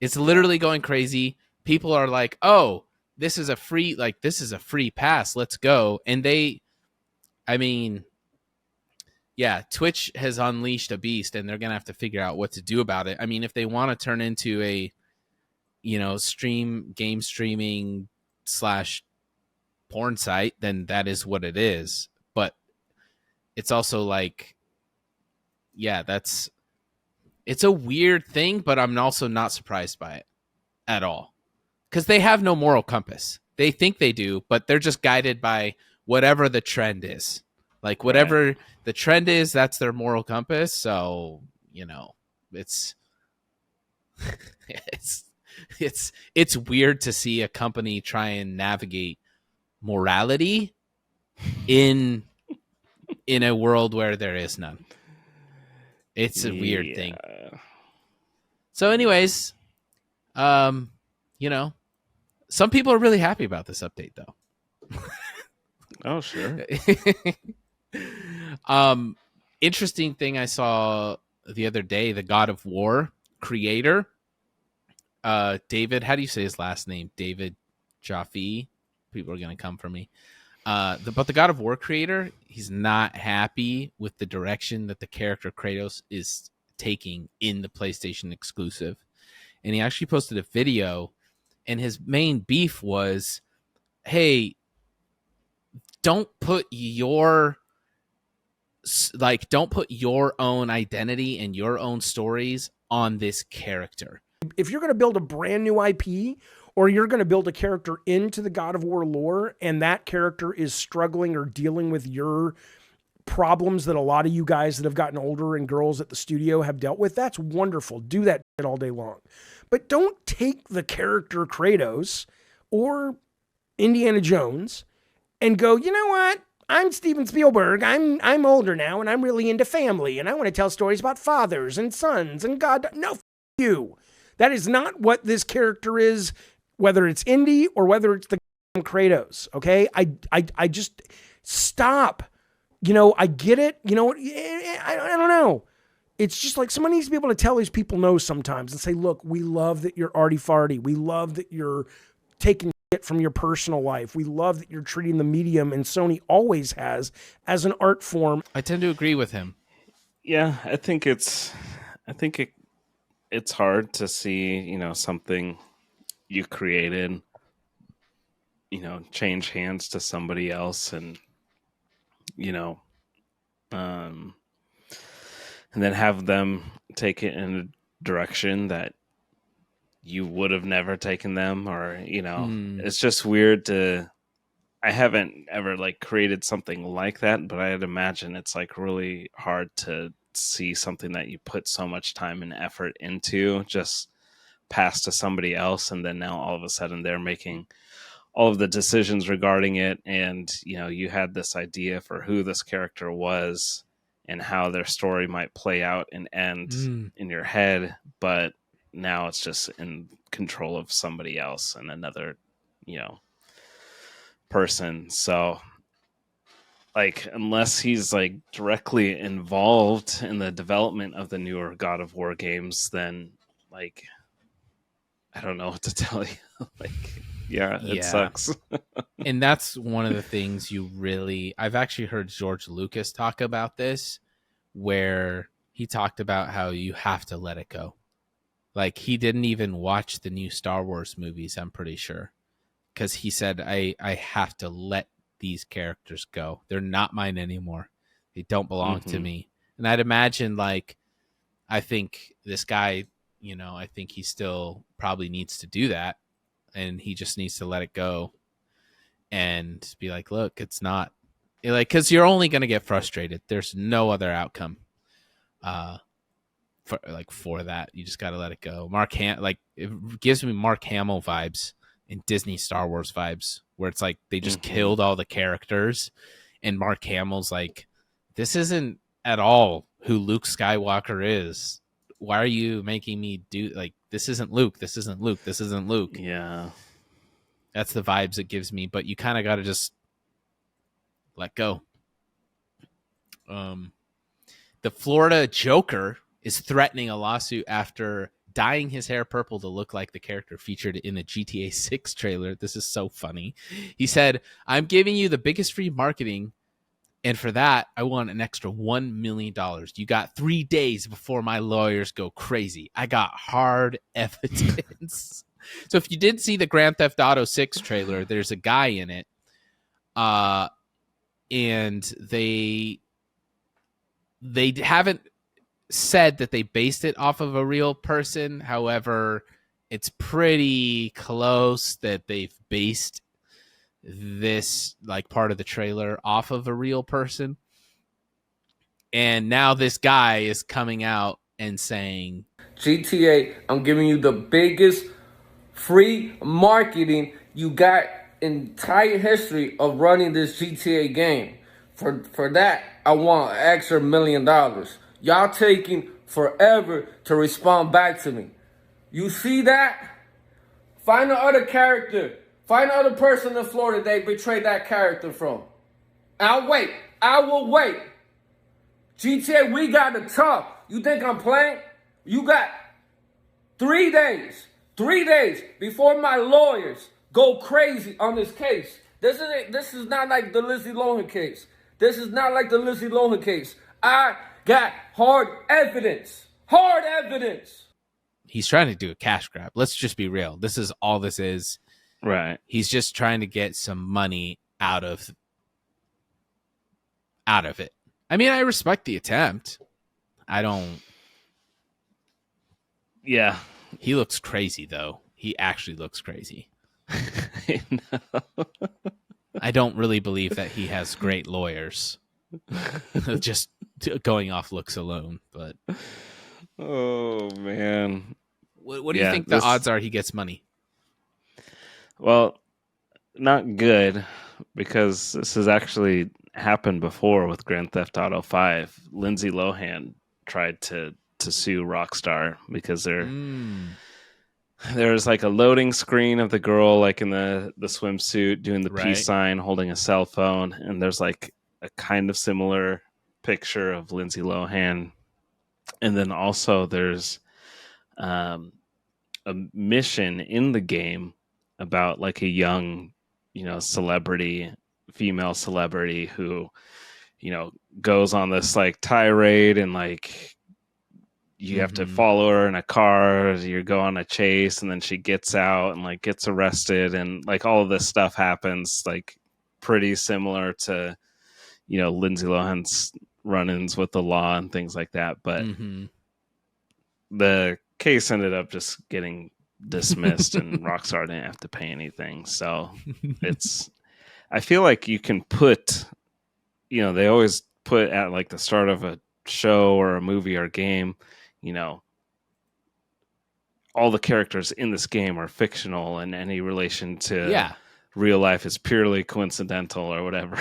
It's literally going crazy. People are like, "Oh, this is a free pass. Let's go." And Twitch has unleashed a beast, and they're going to have to figure out what to do about it. I mean, if they want to turn into a, you know, game streaming / porn site, then that is what it is. But it's also like, it's a weird thing, but I'm also not surprised by it at all, because they have no moral compass. They think they do, but they're just guided by whatever the trend is. Like whatever the trend is, that's their moral compass. So, you know, it's it's weird to see a company try and navigate morality in a world where there is none. It's a weird thing. So anyways, you know, some people are really happy about this update though. Oh, sure. Interesting thing I saw the other day, the God of War creator, David, how do you say his last name? David Jaffe. People are going to come for me. But the God of War creator, he's not happy with the direction that the character Kratos is taking in the PlayStation exclusive. And he actually posted a video, and his main beef was, hey, don't put your own identity and your own stories on this character. If you're going to build a brand new IP, or you're going to build a character into the God of War lore, and that character is struggling or dealing with your problems that a lot of you guys that have gotten older and girls at the studio have dealt with, that's wonderful. Do that shit all day long. But don't take the character Kratos or Indiana Jones and go, you know what? I'm Steven Spielberg. I'm older now, and I'm really into family, and I want to tell stories about fathers and sons and God. No, f you. That is not what this character is, whether it's Indy or whether it's the Kratos. Okay, I just stop. You know, I get it. You know, I don't know. It's just like someone needs to be able to tell these people no sometimes and say, look, we love that you're arty farty. We love that you're taking shit from your personal life. We love that you're treating the medium, and Sony always has, as an art form. I tend to agree with him. Yeah, I think it's hard to see, something you created, change hands to somebody else, and you know, um, and then have them take it in a direction that you would have never taken them, or it's just weird to. I haven't ever like created something like that, but I'd imagine it's like really hard to see something that you put so much time and effort into just pass to somebody else, and then now all of a sudden they're making all of the decisions regarding it, and you had this idea for who this character was and how their story might play out and end in your head, but now it's just in control of somebody else and another person. So like, unless he's like directly involved in the development of the newer God of War games, then like I don't know what to tell you. Like, yeah, it sucks. And that's one of the things I've actually heard George Lucas talk about this, where he talked about how you have to let it go. Like, he didn't even watch the new Star Wars movies, I'm pretty sure, because he said, I have to let these characters go. They're not mine anymore. They don't belong to me. And I'd imagine, like, I think this guy, I think he still probably needs to do that, and he just needs to let it go and be like, look, it's not like, because you're only going to get frustrated. There's no other outcome for that. You just got to let it go. It gives me Mark Hamill vibes and Disney Star Wars vibes, where it's like they just killed all the characters, and Mark Hamill's like, this isn't at all who Luke Skywalker is. Why are you making me do, like, this isn't Luke, this isn't Luke, this isn't Luke. Yeah, that's the vibes it gives me, but you kind of got to just let go. The Florida Joker is threatening a lawsuit after dyeing his hair purple to look like the character featured in the GTA 6 trailer. This is so funny. He said, I'm giving you the biggest free marketing, and for that, I want an extra $1 million. You got 3 days before my lawyers go crazy. I got hard evidence. So if you did see the Grand Theft Auto 6 trailer, there's a guy in it, and they haven't said that they based it off of a real person. However, it's pretty close that they've based this, like, part of the trailer off of a real person. And now this guy is coming out and saying, GTA, I'm giving you the biggest free marketing you got in entire history of running this GTA game. For that, I want an extra $1 million. Y'all taking forever to respond back to me. You see that? Find another character. Find another person in Florida they betrayed that character from. I'll wait. I will wait. GTA, we got to talk. You think I'm playing? You got 3 days. 3 days before my lawyers go crazy on this case. This is not like the Lindsay Lohan case. This is not like the Lindsay Lohan case. I got hard evidence. Hard evidence. He's trying to do a cash grab. Let's just be real. This is all this is. right. He's just trying to get some money out of it. I mean, I respect the attempt. I don't. Yeah, He looks crazy, though. He actually looks crazy. I know. I don't really believe that he has great lawyers. Just going off looks alone. But Oh man. what do you think the odds are he gets money? Well, not good, because this has actually happened before with Grand Theft Auto 5. Lindsay Lohan tried to sue Rockstar because there's like a loading screen of the girl like in the swimsuit doing the peace sign holding a cell phone, and there's like a kind of similar picture of Lindsay Lohan, and then also there's a mission in the game about like a young, celebrity, female celebrity who goes on this like tirade and like you have to follow her in a car, you go on a chase, and then she gets out and like gets arrested, and like all of this stuff happens like pretty similar to Lindsay Lohan's run-ins with the law and things like that. But the case ended up just getting dismissed and Rockstar didn't have to pay anything. So I feel like you can put, they always put at like the start of a show or a movie or game, all the characters in this game are fictional, and any relation to real life is purely coincidental or whatever.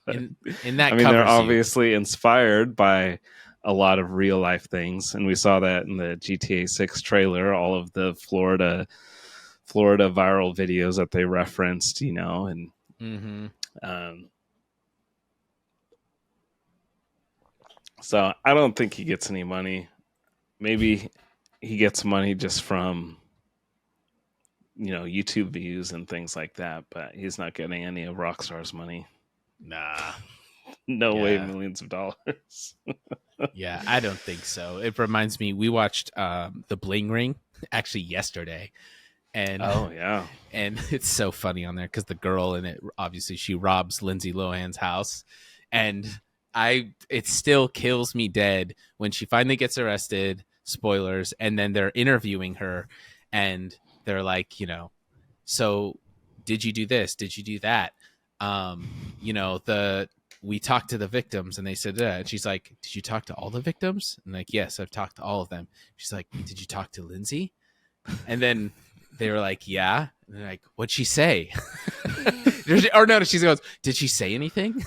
In that, I mean, they're obviously inspired by a lot of real life things, and we saw that in the GTA 6 trailer. All of the Florida viral videos that they referenced, and so I don't think he gets any money. Maybe he gets money just from YouTube views and things like that, but he's not getting any of Rockstar's money. Nah. No way, millions of dollars. Yeah, I don't think so. It reminds me, we watched The Bling Ring actually yesterday. And and it's so funny on there because the girl in it, obviously she robs Lindsay Lohan's house. And it still kills me dead when she finally gets arrested, spoilers, and then they're interviewing her and they're like, so did you do this? Did you do that? We talked to the victims and they said that. And she's like, did you talk to all the victims? And like, yes, I've talked to all of them. She's like, did you talk to Lindsay? And then they were like, yeah. And they're like, what'd she say? Or no, she goes, did she say anything?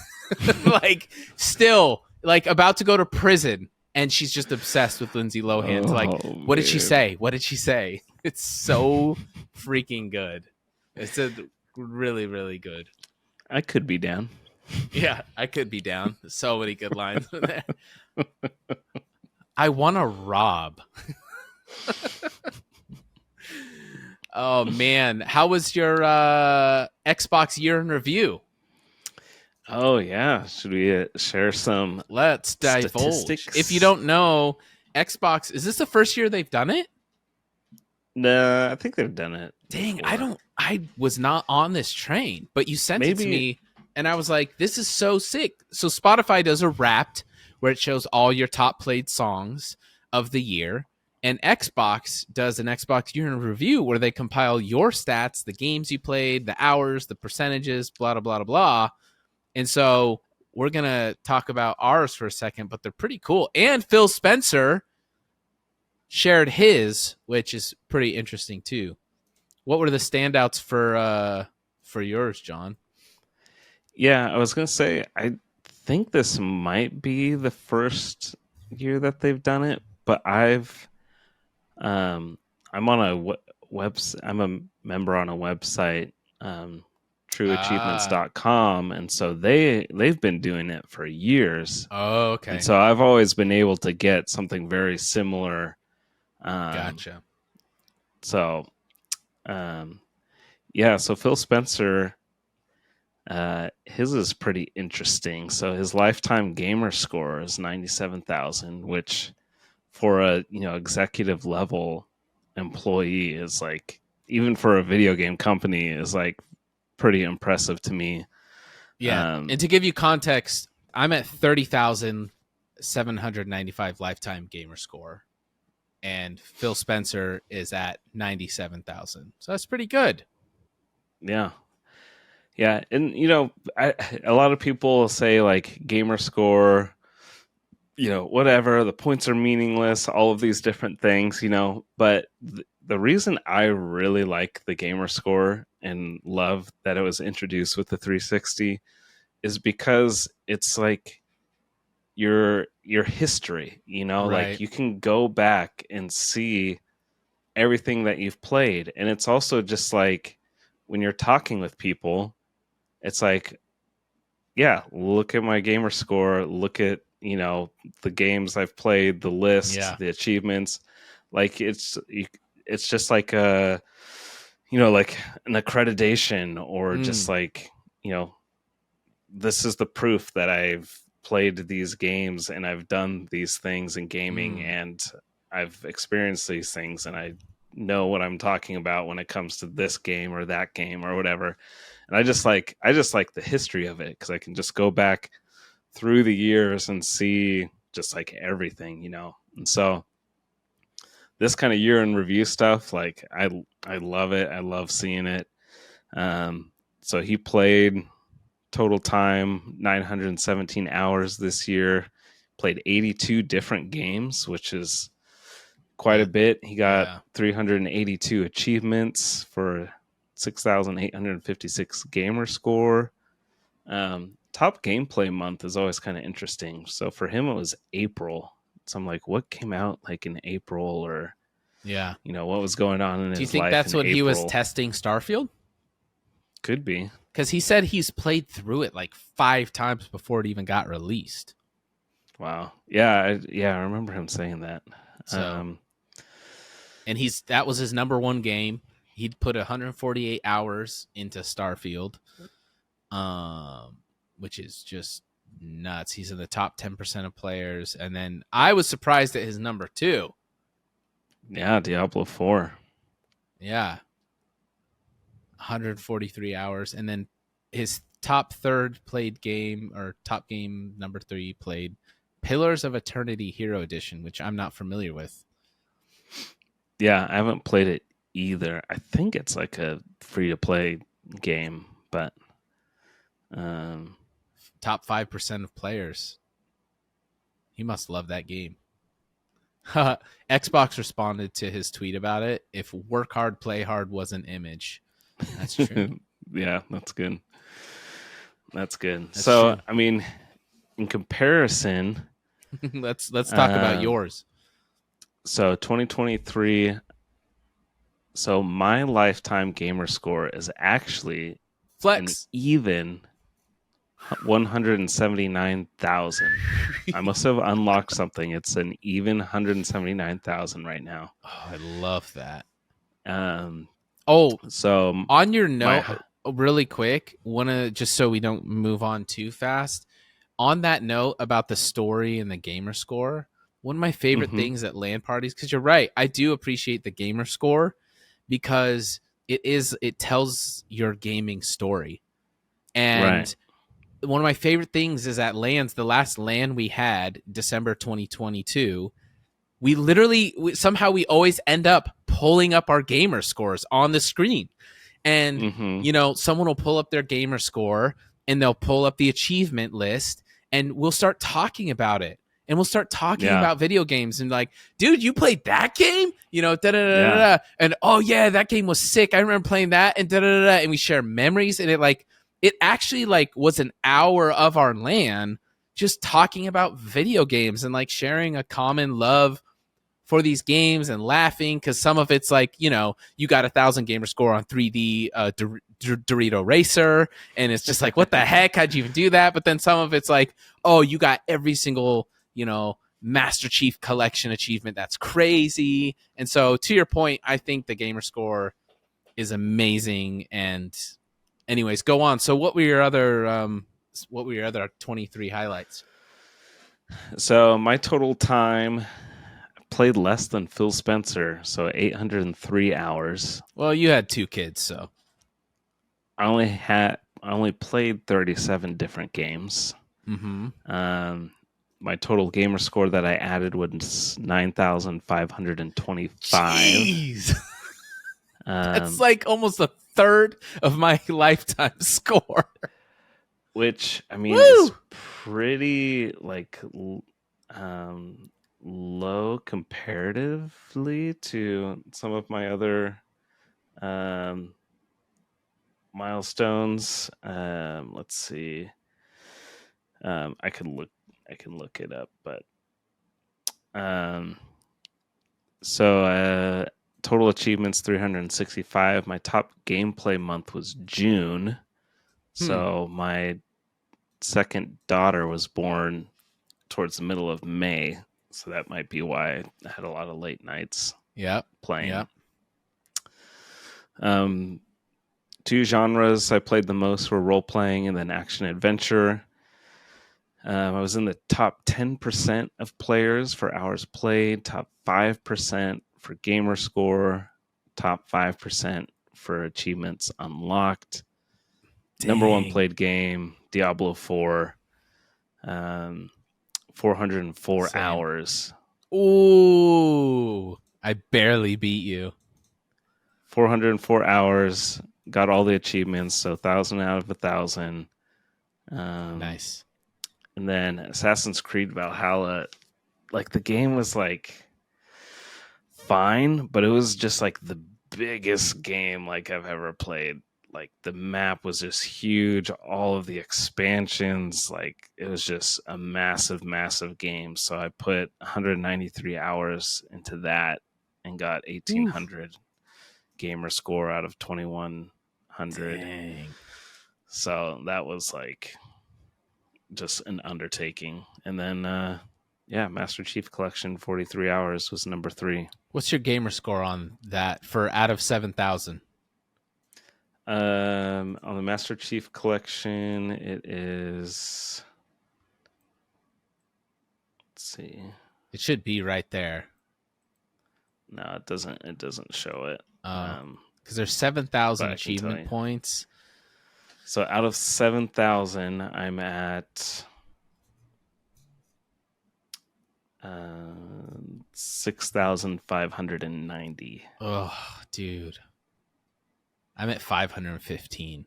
Like, still, like, about to go to prison. And she's just obsessed with Lindsay Lohan. Like, what did she say? What did she say? It's so freaking good. It's a really, really good. I could be down. Yeah, I could be down. So many good lines in there. I want to rob. Oh, man. How was your Xbox year in review? Oh, yeah. Should we share some Let's divulge. statistics? If you don't know, Xbox, is this the first year they've done it? No, I think they've done it. Dang, before. I was not on this train, but you sent it to me, and I was like, this is so sick. So Spotify does a Wrapped where it shows all your top played songs of the year, and Xbox does an Xbox year in review where they compile your stats, the games you played, the hours, the percentages, blah, blah, blah, blah, blah. And so we're going to talk about ours for a second, but they're pretty cool. And Phil Spencer shared his, which is pretty interesting too. What were the standouts for yours, John? Yeah, I was going to say, I think this might be the first year that they've done it, but I'm on a I'm a member on a website, trueachievements.com, and so they've been doing it for years. Oh, okay. And so I've always been able to get something very similar. Gotcha. So, so Phil Spencer, his is pretty interesting. So his lifetime gamer score is 97,000, which for a executive level employee is like, even for a video game company, is like pretty impressive to me. Yeah. And to give you context, I'm at 30,795 lifetime gamer score, and Phil Spencer is at 97,000. So that's pretty good. Yeah. Yeah. And, a lot of people say like gamer score, whatever, the points are meaningless, all of these different things, but the reason I really like the gamer score and love that it was introduced with the 360 is because it's like your history, Right. like you can go back and see everything that you've played. And it's also just like when you're talking with people, it's like, yeah, look at my gamer score, look at, the games I've played, the list, the achievements. Like it's just like a, like an accreditation or just like, this is the proof that I've played these games and I've done these things in gaming and I've experienced these things and I know what I'm talking about when it comes to this game or that game or whatever. And I just like the history of it because I can just go back through the years and see just like everything, you know. And so this kind of year in review stuff, like I love it. I love seeing it. So he played total time 917 hours this year, played 82 different games, which is quite a bit. He got 382 achievements for 6,856 gamer score. Top gameplay month is always kind of interesting. So for him, it was April. So I'm like, what came out like in April, or you know, what was going on in his life? Do you think that's when he was testing Starfield? Could be, because he said he's played through it like 5 times before it even got released. Wow. Yeah, I remember him saying that. So, and that was his number one game. He'd put 148 hours into Starfield, which is just nuts. He's in the top 10% of players. And then I was surprised at his number 2. Yeah, Diablo 4. Yeah. 143 hours. And then his top 3rd played game, or top game number 3 played Pillars of Eternity Hero Edition, which I'm not familiar with. Yeah, I haven't played it either. I think it's like a free-to-play game, but top 5% of players. He must love that game. Xbox responded to his tweet about it. If work hard, play hard was an image. That's true. Yeah, that's good. That's good. So, true. I mean, in comparison, let's talk about yours. So 2023. So my lifetime gamer score is actually flex an even 179,000. I must have unlocked something. It's an even 179,000 right now. Oh, I love that. So on your note, really quick, just so we don't move on too fast. On that note about the story and the gamer score, one of my favorite things at LAN parties, because you're right, I do appreciate the gamer score because it tells your gaming story. And one of my favorite things is at LANs, the last LAN we had, December 2022, we somehow we always end up pulling up our gamer scores on the screen. And, you know, someone will pull up their gamer score and they'll pull up the achievement list and we'll start talking about it. And we'll start talking about video games and like, dude, you played that game? You know, da-da-da-da-da. And, oh, yeah, that game was sick. I remember playing that and da-da-da-da. And we share memories. And it actually like was an hour of our LAN just talking about video games and like sharing a common love for these games and laughing because some of it's like, you know, you got 1,000 gamer score on 3D Dorito Racer. And it's just like, what the heck? How'd you even do that? But then some of it's like, oh, you got every single, you know, Master Chief Collection achievement. That's crazy. And so to your point, I think the gamer score is amazing. And anyways, go on. So what were your other 23 highlights? So my total time, I played less than Phil Spencer, so 803 hours. Well, you had 2 kids, so I only played 37 different games. My total gamer score that I added was 9,525. Jeez. That's like almost a third of my lifetime score. Which, I mean, is pretty like low comparatively to some of my other milestones. Let's see. I can look it up, but so total achievements 365. My top gameplay month was June. So my second daughter was born towards the middle of May. So that might be why I had a lot of late nights playing. 2 two genres I played the most were role playing and then action adventure. I was in the top 10% of players for hours played, top 5% for gamer score, top 5% for achievements unlocked. Number one Dang. played game, Diablo 4, 404 Same. hours. Ooh, I barely beat you. 404 hours, got all the achievements, so 1,000 out of 1,000. Nice. And then Assassin's Creed Valhalla, like the game was like fine, but it was just like the biggest game like I've ever played. Like the map was just huge, all of the expansions, like it was just a massive, massive game. So I put 193 hours into that and got 1,800 gamer score out of 2,100. Dang. So that was like just an undertaking. And then Master Chief Collection 43 hours was number 3. What's your gamer score on that for out of 7,000? On the Master Chief Collection, it is, let's see. It should be right there. No, it doesn't show it. Because there's 7,000 but I can tell achievement you. points. So out of 7,000, I'm at 6,590. Oh, dude. I'm at 515.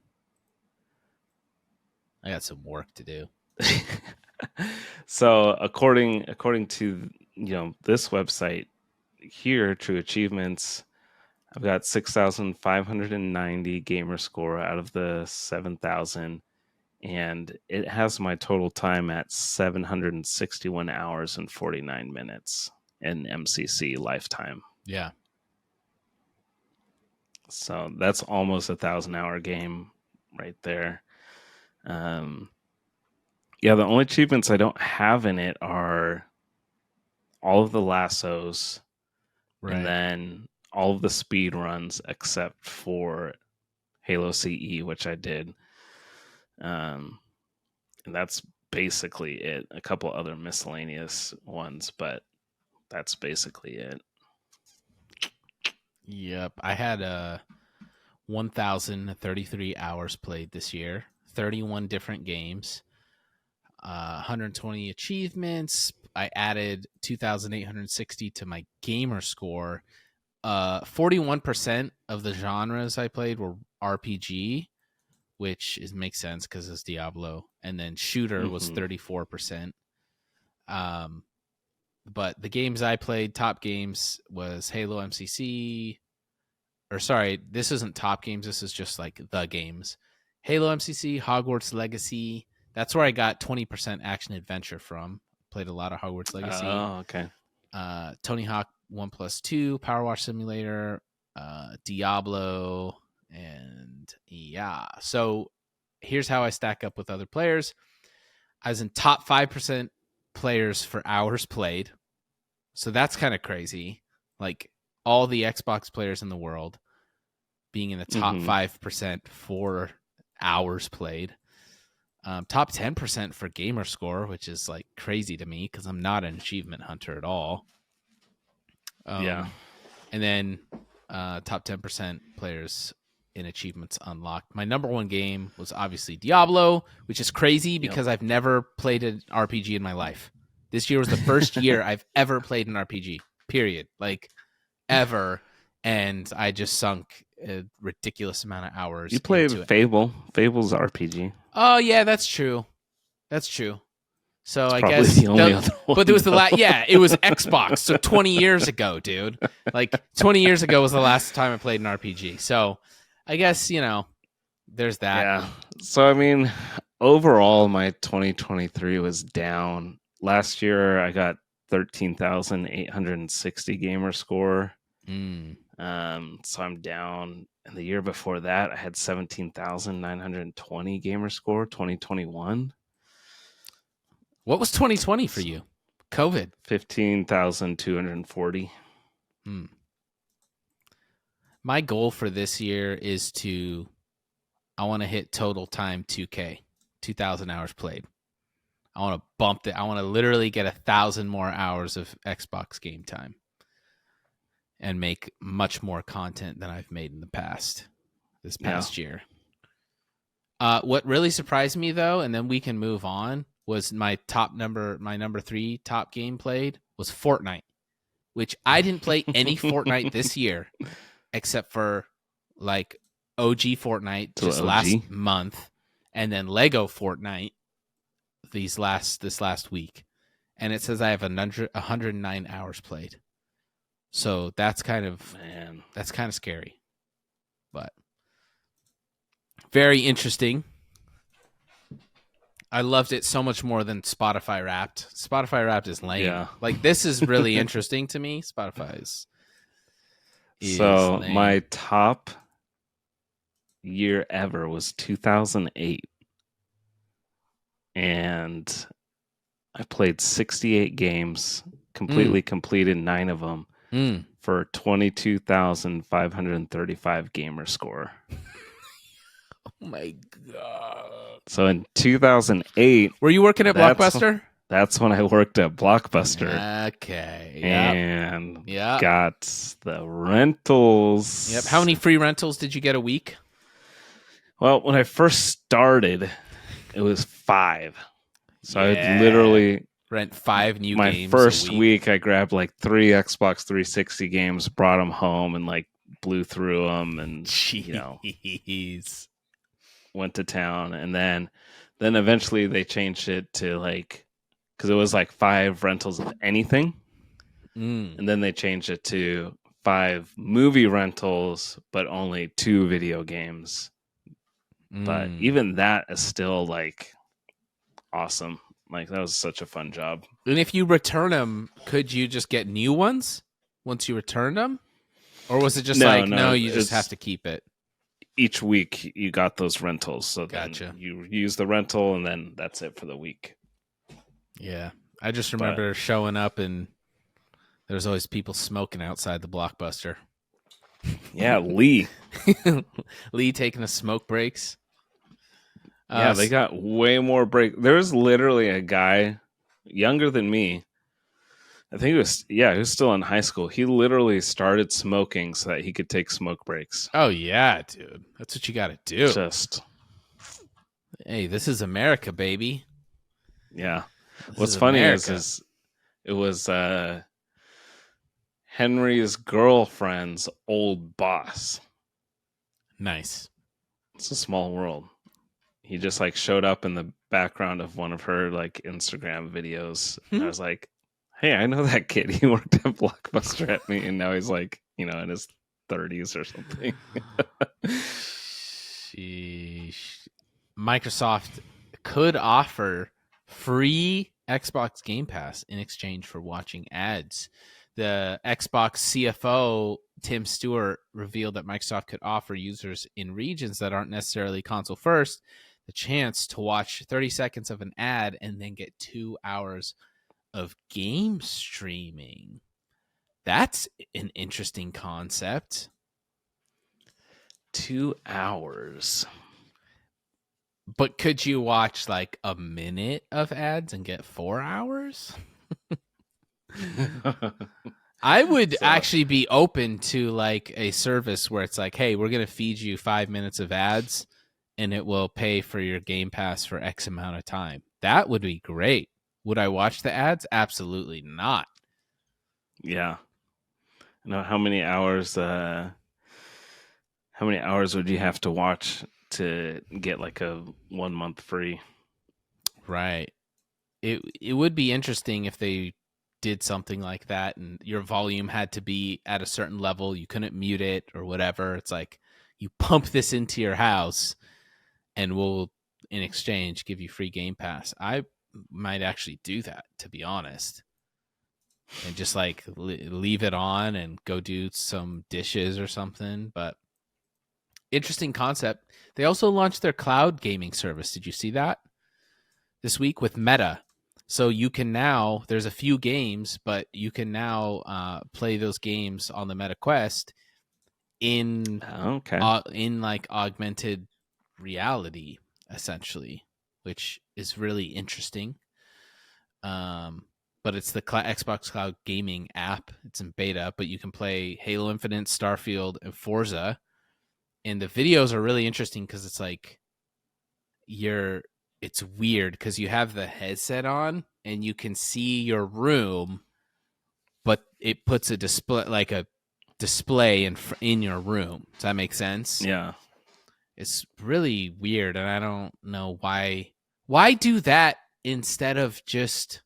I got some work to do. So according to this website here, True Achievements, I've got 6,590 gamer score out of the 7,000, and it has my total time at 761 hours and 49 minutes in MCC lifetime. Yeah. So that's almost 1,000-hour game right there. The only achievements I don't have in it are all of the lassos, Right. and then all of the speed runs except for Halo CE, which I did. And that's basically it. A couple other miscellaneous ones, but that's basically it. Yep. I had 1,033 hours played this year, 31 different games, 120 achievements. I added 2,860 to my gamer score. 41% of the genres I played were RPG, which makes sense because it's Diablo, and then shooter was 34%. But the games I played, top games, was Halo MCC. Or sorry, this isn't top games. This is just like the games. Halo MCC, Hogwarts Legacy. That's where I got 20% action adventure from. Played a lot of Hogwarts Legacy. Oh, okay. Tony Hawk 1+2, Power Wash Simulator, Diablo, and yeah. So here's how I stack up with other players. I was in top 5% players for hours played. So that's kind of crazy. Like all the Xbox players in the world being in the top 5% for hours played. Top 10% for gamer score, which is like crazy to me because I'm not an achievement hunter at all. And then top 10% players in achievements unlocked. My number one game was obviously Diablo, which is crazy because I've never played an RPG in my life. This year was the first year I've ever played an RPG, period. Like ever. And I just sunk a ridiculous amount of hours. You played into it. Fable. Fable's RPG. Oh yeah, that's true. That's true. So It's I probably guess the only other one, but it was the last. Yeah, it was Xbox. So 20 years ago, dude. Like 20 years ago was the last time I played an RPG. So I guess there's that. Yeah. So I mean, overall, my 2023 was down. Last year, I got 13,860 gamer score. So I'm down. And the year before that, I had 17,920 gamer score. 2021. What was 2020 for you? COVID. 15,240. My goal for this year is to I want to hit total time 2K, 2,000 hours played. I want to bump it. I want to literally get 1,000 more hours of Xbox game time and make much more content than I've made in the past, this past year. What really surprised me, though, and then we can move on, was my number 3 top game played was Fortnite, which I didn't play any Fortnite this year, except for like OG Fortnite just last month, and then Lego Fortnite this last week. And it says I have 109 hours played. So that's kind of scary. But very interesting. I loved it so much more than Spotify Wrapped. Spotify Wrapped is lame. Yeah. Like, this is really interesting to me. Spotify is so lame. My top year ever was 2008. And I played 68 games, completely completed 9 of them for 22,535 gamer score. Oh my God. So in 2008... Were you working at Blockbuster? That's when I worked at Blockbuster. Okay. Yep. And got the rentals. Yep. How many free rentals did you get a week? Well, when I first started, it was 5. So I would literally rent 5 new games. My first week, I grabbed like 3 Xbox 360 games, brought them home, and like blew through them, and went to town. And then eventually they changed it to like, because it was like 5 rentals of anything, and then they changed it to 5 movie rentals, but only 2 video games. But even that is still like awesome. Like, that was such a fun job. And if you return them, could you just get new ones once you returned them? Or was it just no, you just have to keep it? Each week you got those rentals. So gotcha. Then you use the rental and then that's it for the week. Yeah. I just remember showing up and there's always people smoking outside the Blockbuster. Yeah, Lee. Lee taking the smoke breaks. Yeah, they got way more break. There was literally a guy younger than me. I think he was still in high school. He literally started smoking so that he could take smoke breaks. Oh, yeah, dude. That's what you got to do. Hey, this is America, baby. Yeah. What's funny is it was Henry's girlfriend's old boss. Nice. It's a small world. He just like showed up in the background of one of her like Instagram videos. And I was like, hey, I know that kid. He worked at Blockbuster at me, and now he's like, in his 30s or something. Microsoft could offer free Xbox Game Pass in exchange for watching ads. The Xbox CFO, Tim Stewart, revealed that Microsoft could offer users in regions that aren't necessarily console first the chance to watch 30 seconds of an ad and then get 2 hours of game streaming. That's an interesting concept. 2 hours. But could you watch like a minute of ads and get 4 hours? I would actually be open to like a service where it's like, hey, we're going to feed you 5 minutes of ads and it will pay for your Game Pass for X amount of time. That would be great. Would I watch the ads? Absolutely not. Yeah. How many hours would you have to watch to get like a 1 month free? Right. It would be interesting if they did something like that and your volume had to be at a certain level. You couldn't mute it or whatever. It's like you pump this into your house and we'll, in exchange, give you free Game Pass. I might actually do that, to be honest. And just like leave it on and go do some dishes or something. But interesting concept. They also launched their cloud gaming service. Did you see that? This week with Meta. So you can now, there's a few games, but you can now play those games on the Meta Quest in like augmented reality, essentially, which is really interesting. But it's the Xbox Cloud Gaming app. It's in beta, but you can play Halo Infinite, Starfield, and Forza. And the videos are really interesting because it's like it's weird because you have the headset on and you can see your room, but it puts a display in your room. Does that make sense? Yeah. It's really weird, and I don't know why. Why do that instead of just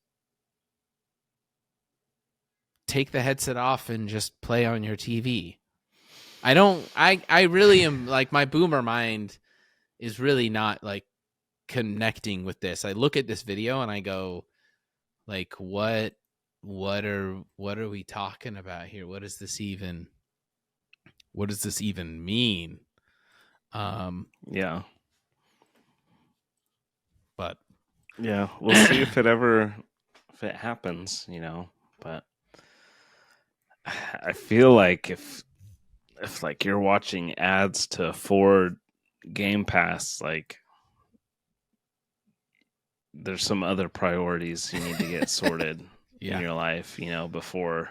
take the headset off and just play on your TV? I really am like, my boomer mind is really not like connecting with this. I look at this video and I go, like, what are we talking about here? What does this even mean? Yeah. But Yeah, we'll see if it happens, but I feel like if like you're watching ads to afford Game Pass, like there's some other priorities you need to get sorted in your life, before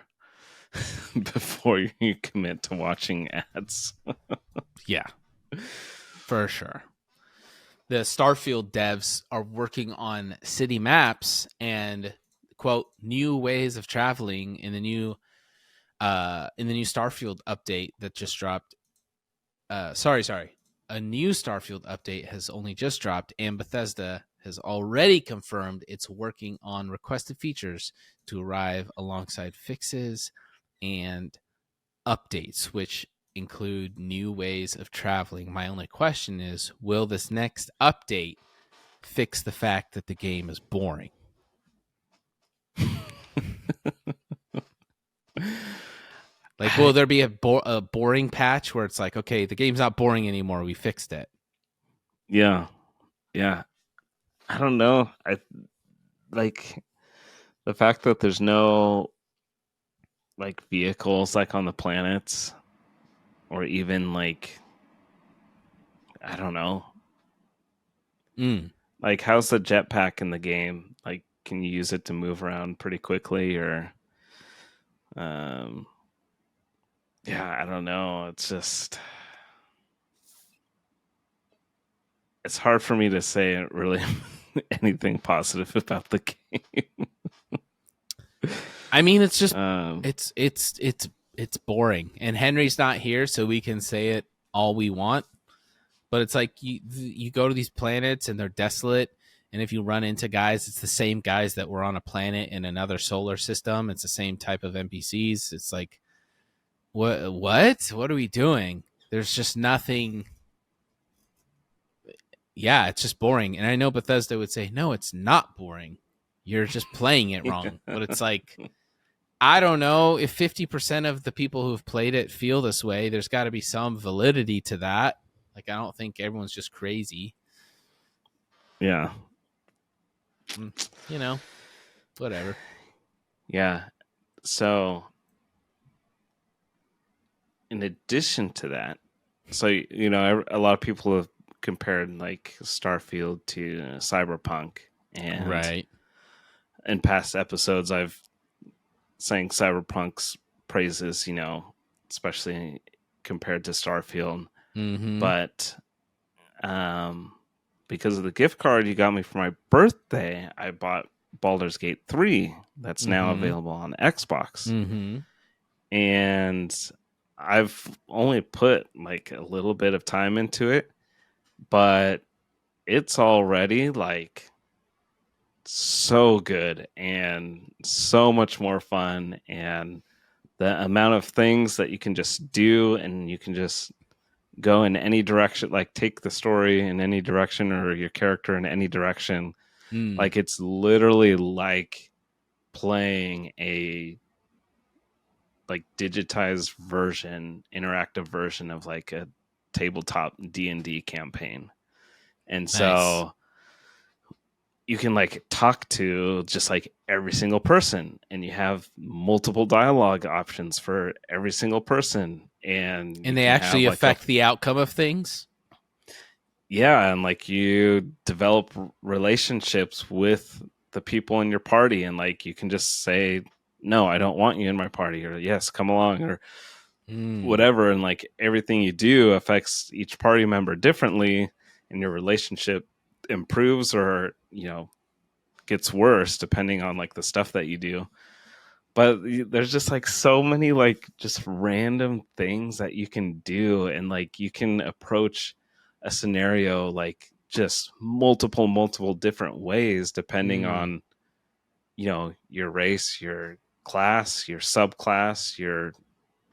you commit to watching ads. Yeah, for sure. The Starfield devs are working on city maps and, quote, new ways of traveling in the new Starfield update that just dropped. A new Starfield update has only just dropped, and Bethesda has already confirmed it's working on requested features to arrive alongside fixes and updates, which include new ways of traveling. My only question is, will this next update fix the fact that the game is boring? Like, will there be a boring patch where it's like, okay, the game's not boring anymore, we fixed it? Yeah. I don't know. I like the fact that there's no like vehicles like on the planets, or even like, I don't know. Like, how's the jetpack in the game? Like, can you use it to move around pretty quickly, or yeah, I don't know. It's just, it's hard for me to say really anything positive about the game. I mean, it's just it's boring, and Henry's not here, so we can say it all we want. But it's like you go to these planets and they're desolate, and if you run into guys, it's the same guys that were on a planet in another solar system. It's the same type of NPCs. It's like, what are we doing? There's just nothing. Yeah, it's just boring. And I know Bethesda would say, no, it's not boring. You're just playing it wrong. But it's like, I don't know, if 50% of the people who've played it feel this way, there's got to be some validity to that. Like, I don't think everyone's just crazy. Yeah. Whatever. Yeah. So, in addition to that, so, a lot of people have compared like Starfield to Cyberpunk, and right. In past episodes, I've sang Cyberpunk's praises, especially compared to Starfield. Mm-hmm. But because of the gift card you got me for my birthday, I bought Baldur's Gate 3. That's now available on Xbox. Mm-hmm. And I've only put like a little bit of time into it, but it's already like so good and so much more fun, and the amount of things that you can just do, and you can just go in any direction, like take the story in any direction or your character in any direction. Like, it's literally like playing a like digitized version, interactive version of like a tabletop D&D campaign. And so you can like talk to just like every single person, and you have multiple dialogue options for every single person, and they actually affect the outcome of things. yeah, and like you develop relationships with the people in your party, and like you can just say, no, I don't want you in my party, or yes, come along, or whatever. And like everything you do affects each party member differently, and your relationship improves or, gets worse depending on like the stuff that you do. But there's just like so many like just random things that you can do, and like you can approach a scenario like just multiple different ways depending on your race, your class, your subclass, your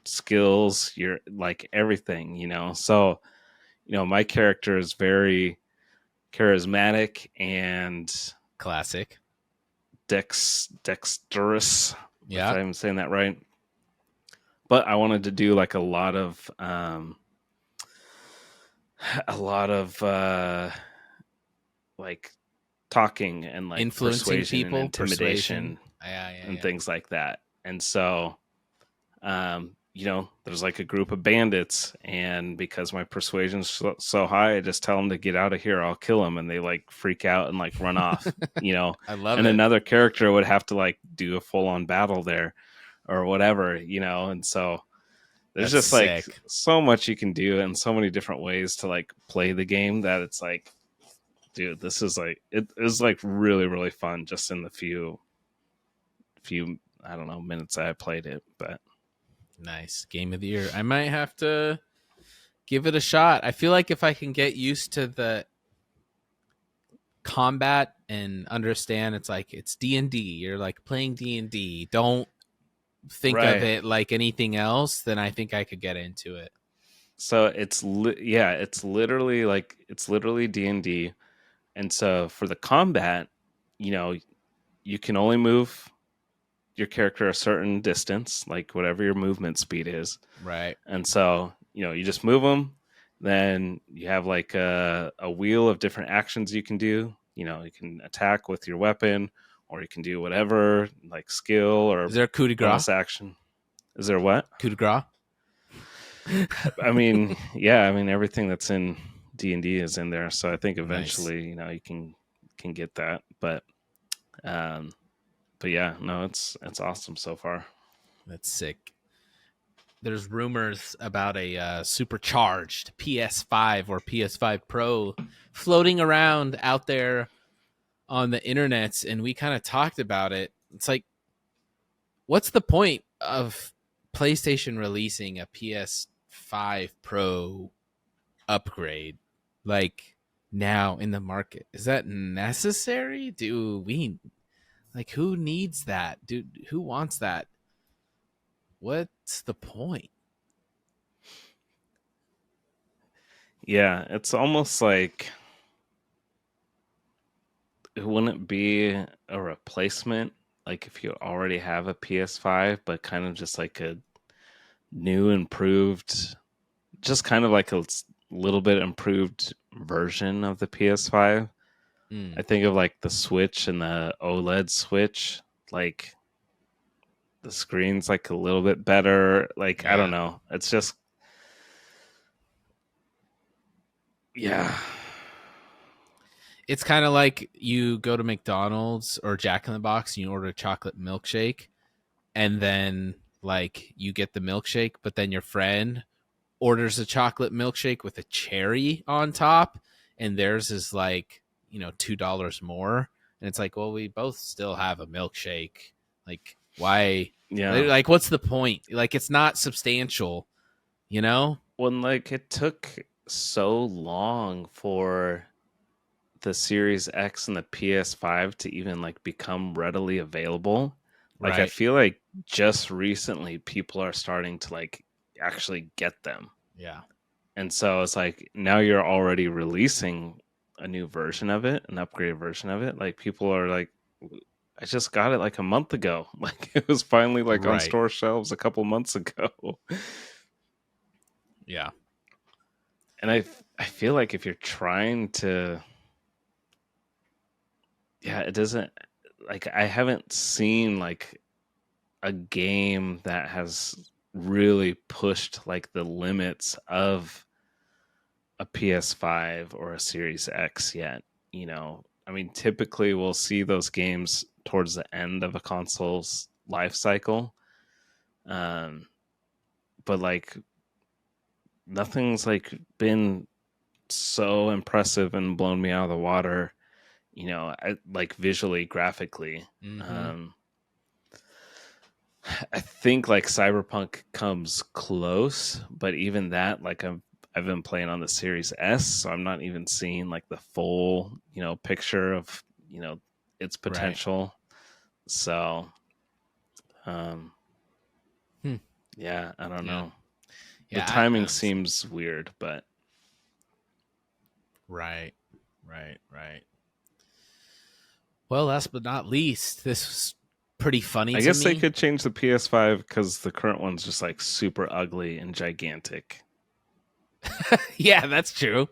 skills, your like everything. So my character is very charismatic and Classic. dexterous, if Yeah. I'm saying that right. But I wanted to do like a lot of like talking and like Influencing persuasion people, and intimidation persuasion. Yeah. and things like that. And so there's like a group of bandits, and because my persuasion's so high, I just tell them to get out of here, I'll kill them, and they like freak out and like run off. I love And it. another character would have to like do a full-on battle there or whatever, and so there's That's just like sick. so much you can do and so many different ways to like play the game that it's like, dude, this is like it is like really, really fun just in the few I don't know minutes I played it. But Nice. Game of the year. I might have to give it a shot. I feel like if I can get used to the combat and understand it's D&D. You're like playing D&D. Don't think of Right. it like anything else, then I think I could get into it. So it's literally D&D. And so for the combat, you can only move your character a certain distance, like whatever your movement speed is. Right. And so, you just move them. Then you have like a wheel of different actions you can do. You can attack with your weapon, or you can do whatever, like skill or Is there a coup de grace? bonus action. Is there what? Coup de grace? I mean, yeah, everything that's in D&D is in there. So I think eventually, you can get that. But yeah, no, it's awesome so far. That's sick. There's rumors about a supercharged PS5 or PS5 Pro floating around out there on the internets, and we kind of talked about it. It's like, what's the point of PlayStation releasing a PS5 Pro upgrade like now in the market? Is that necessary? Do we like, who needs that? Dude, who wants that? What's the point? Yeah, it's almost like it wouldn't be a replacement, like if you already have a PS5, but kind of just like a new, improved, just kind of like a little bit improved version of the PS5. I think of like the Switch and the OLED Switch, like the screen's like a little bit better. Like, I don't know. It's just, yeah. It's kind of like you go to McDonald's or Jack in the Box and you order a chocolate milkshake, and then like you get the milkshake, but then your friend orders a chocolate milkshake with a cherry on top, and theirs is like, $2 more. And it's like, well, we both still have a milkshake. Like, why? Yeah. Like, what's the point? Like, it's not substantial, When like it took so long for the Series X and the PS5 to even like become readily available. Like, I feel like just recently people are starting to like actually get them. Yeah. And so it's like now you're already releasing a new version of it, an upgraded version of it. Like, people are like, I just got it like a month ago. Like, it was finally like on store shelves a couple months ago. Yeah. And I feel like if you're trying to, it doesn't, like, I haven't seen like a game that has really pushed like the limits of a PS5 or a Series X yet. You know, I mean, typically we'll see those games towards the end of a console's life cycle. But like nothing's like been so impressive and blown me out of the water, you know, like visually, graphically. I think like Cyberpunk comes close, but even that, like I've been playing on the Series S, so I'm not even seeing like the full, you know, picture of, you know, its potential. Right. So, yeah, I don't know. Yeah, the timing seems weird, but right. Well, last but not least, this was pretty funny. I guess they could change the PS5 because the current one's just like super ugly and gigantic. Yeah, that's true.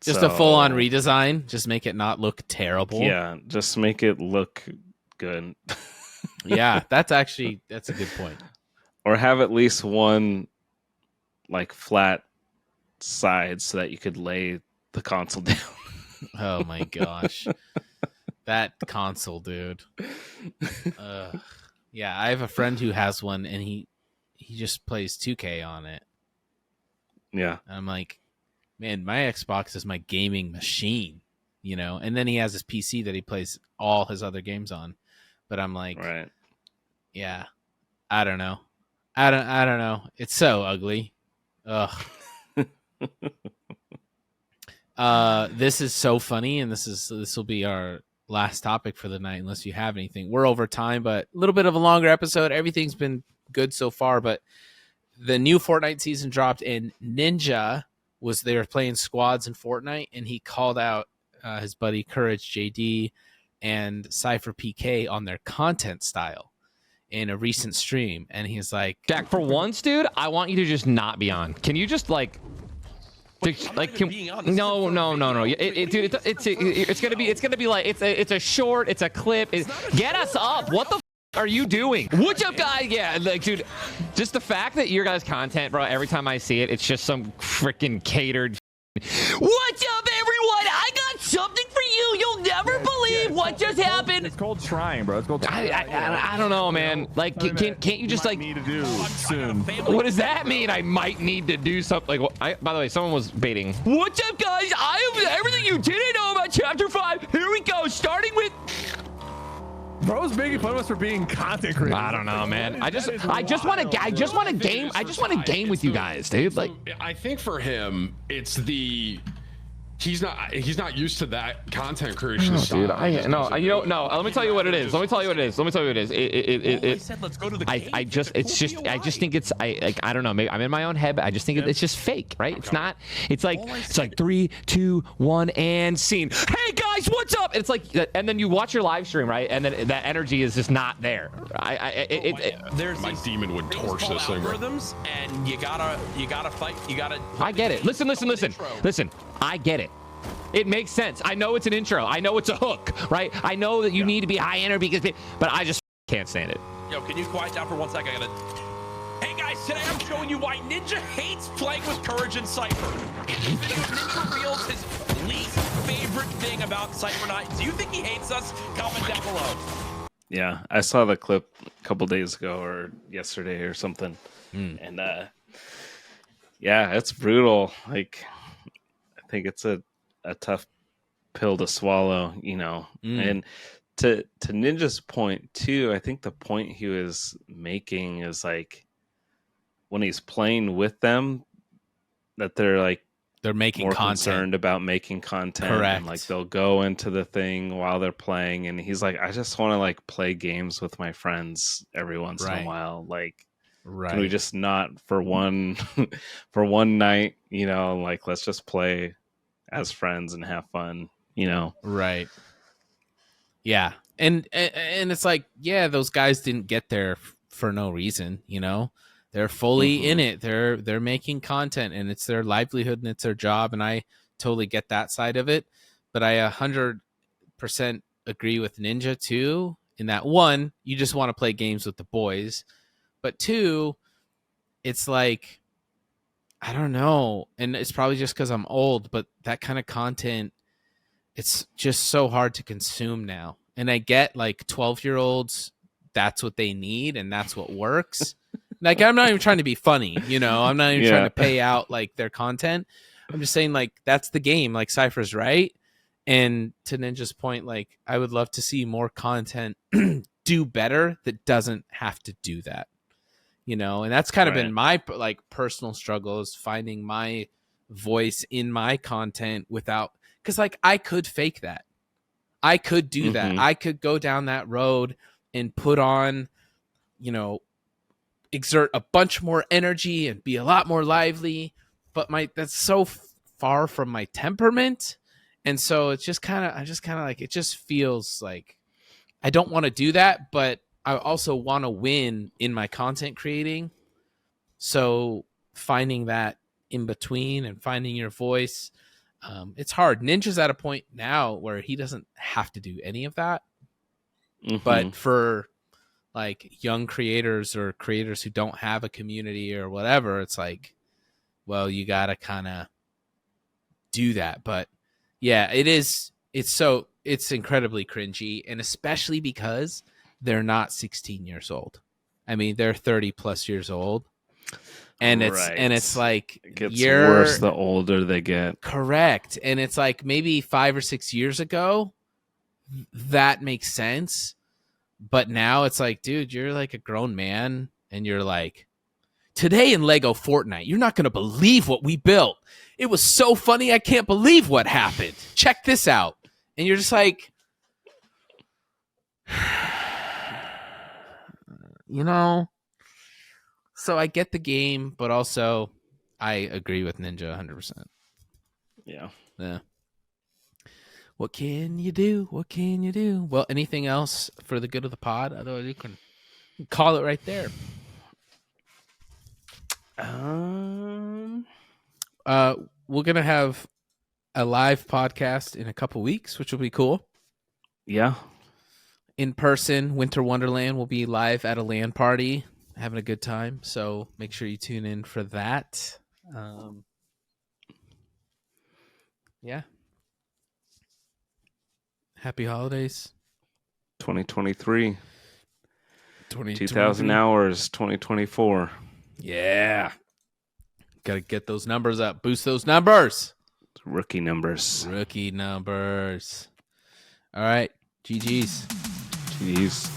Just a full-on redesign. Just make it not look terrible. Yeah, just make it look good. Yeah, that's a good point. Or have at least one like flat side so that you could lay the console down. Oh my gosh. That console, dude. Yeah, I have a friend who has one, and he just plays 2K on it. Yeah. And I'm like, man, my Xbox is my gaming machine, you know? And then he has his PC that he plays all his other games on. But I'm like, right. Yeah, I don't know. I don't know. It's so ugly. Ugh. This is so funny, and this will be our last topic for the night, unless you have anything. We're over time, but a little bit of a longer episode. Everything's been good so far, but the new Fortnite season dropped, and Ninja they were playing squads in Fortnite, and he called out his buddy Courage JD and Cypher PK on their content style in a recent stream, and he's like, Jack, for once, dude, I want you to just not be on. Can you just like no. Dude, it's gonna be like it's a short, it's a clip. Get us up. What the are you doing? What's up, guys? Yeah, like, dude, just the fact that your guys' content, bro, every time I see it, it's just some freaking catered. What's up, everyone? I got something for you. You'll never believe what just happened. It's called trying, bro. It's called. I don't know, man. Like, can't you just like? Need to do soon. What does that mean? I might need to do something. Like, by the way, someone was baiting. What's up, guys? I have everything you didn't know about Chapter 5. Here we go. Starting with. Bro's making fun of us for being content creators. I don't know, man. I just want to game with you guys, dude. Like, I think for him, it's the he's not used to that content creation style. Dude, let me tell you what it is. I just think it's I don't know. Maybe I'm in my own head, but I just think it's just fake, right? It's not. It's like 3, 2, 1, and scene. Hey guys, what's up? It's like, and then you watch your live stream, right? And then that energy is just not there. There's my demon would torch this thing. Algorithms, and you gotta fight. You gotta. I get it. Listen. I get it. It makes sense. I know it's an intro. I know it's a hook, right? I know that you need to be high energy, but I just can't stand it. Yo, can you quiet down for 1 second? Hey guys, today I'm showing you why Ninja hates playing with Courage and Cypher. Ninja reveals his least favorite thing about Cypher Night. Do you think he hates us? Comment down below. Yeah, I saw the clip a couple days ago or yesterday or something, and yeah, it's brutal. Like, I think it's a tough pill to swallow, you know. And to Ninja's point too, I think the point he was making is like when he's playing with them, that they're making more content. Concerned about making content. Correct. And like they'll go into the thing while they're playing, and he's like, I just want to like play games with my friends every once in a while. Like, can we just not for one night, you know, like let's just play as friends and have fun, you know? Right. Yeah. And it's like, yeah, those guys didn't get there for no reason, you know? They're fully in it. They're making content, and it's their livelihood and it's their job. And I totally get that side of it. But I 100% agree with Ninja too, in that one, you just want to play games with the boys. But two, it's like, I don't know. And it's probably just because I'm old, but that kind of content, it's just so hard to consume now. And I get like 12-year-olds, that's what they need and that's what works. Like, I'm not even trying to be funny, you know, I'm not even trying to pay out like their content. I'm just saying, like, that's the game. Like, Cypher's right. And to Ninja's point, like, I would love to see more content do better that doesn't have to do that, you know. And that's kind of been my like personal struggle, is finding my voice in my content without, because like I could fake that, I could do that, I could go down that road and put on, you know, exert a bunch more energy and be a lot more lively, but that's so far from my temperament. And so it's just kind of like, it just feels like I don't want to do that, but I also want to win in my content creating. So finding that in between and finding your voice, it's hard. Ninja's at a point now where he doesn't have to do any of that. But for like young creators or creators who don't have a community or whatever, it's like, well, you got to kind of do that. But yeah, it's incredibly cringy, and especially because they're not 16 years old. I mean, they're 30 plus years old. And it's like, it gets worse the older they get. Correct. And it's like maybe 5 or 6 years ago, that makes sense. But now it's like, dude, you're like a grown man and you're like, today in Lego Fortnite, you're not going to believe what we built. It was so funny. I can't believe what happened. Check this out. And you're just like, you know, so I get the game, but also I agree with Ninja 100%. Yeah. What can you do? What can you do? Well, anything else for the good of the pod? Otherwise, you can call it right there. We're going to have a live podcast in a couple weeks, which will be cool. Yeah. In person, Winter Wonderland will be live at a LAN party, having a good time. So make sure you tune in for that. Yeah. Happy holidays. 2023. 2,000 hours, 2024. Yeah. Got to get those numbers up. Boost those numbers. Rookie numbers. All right. GG's. Jeez.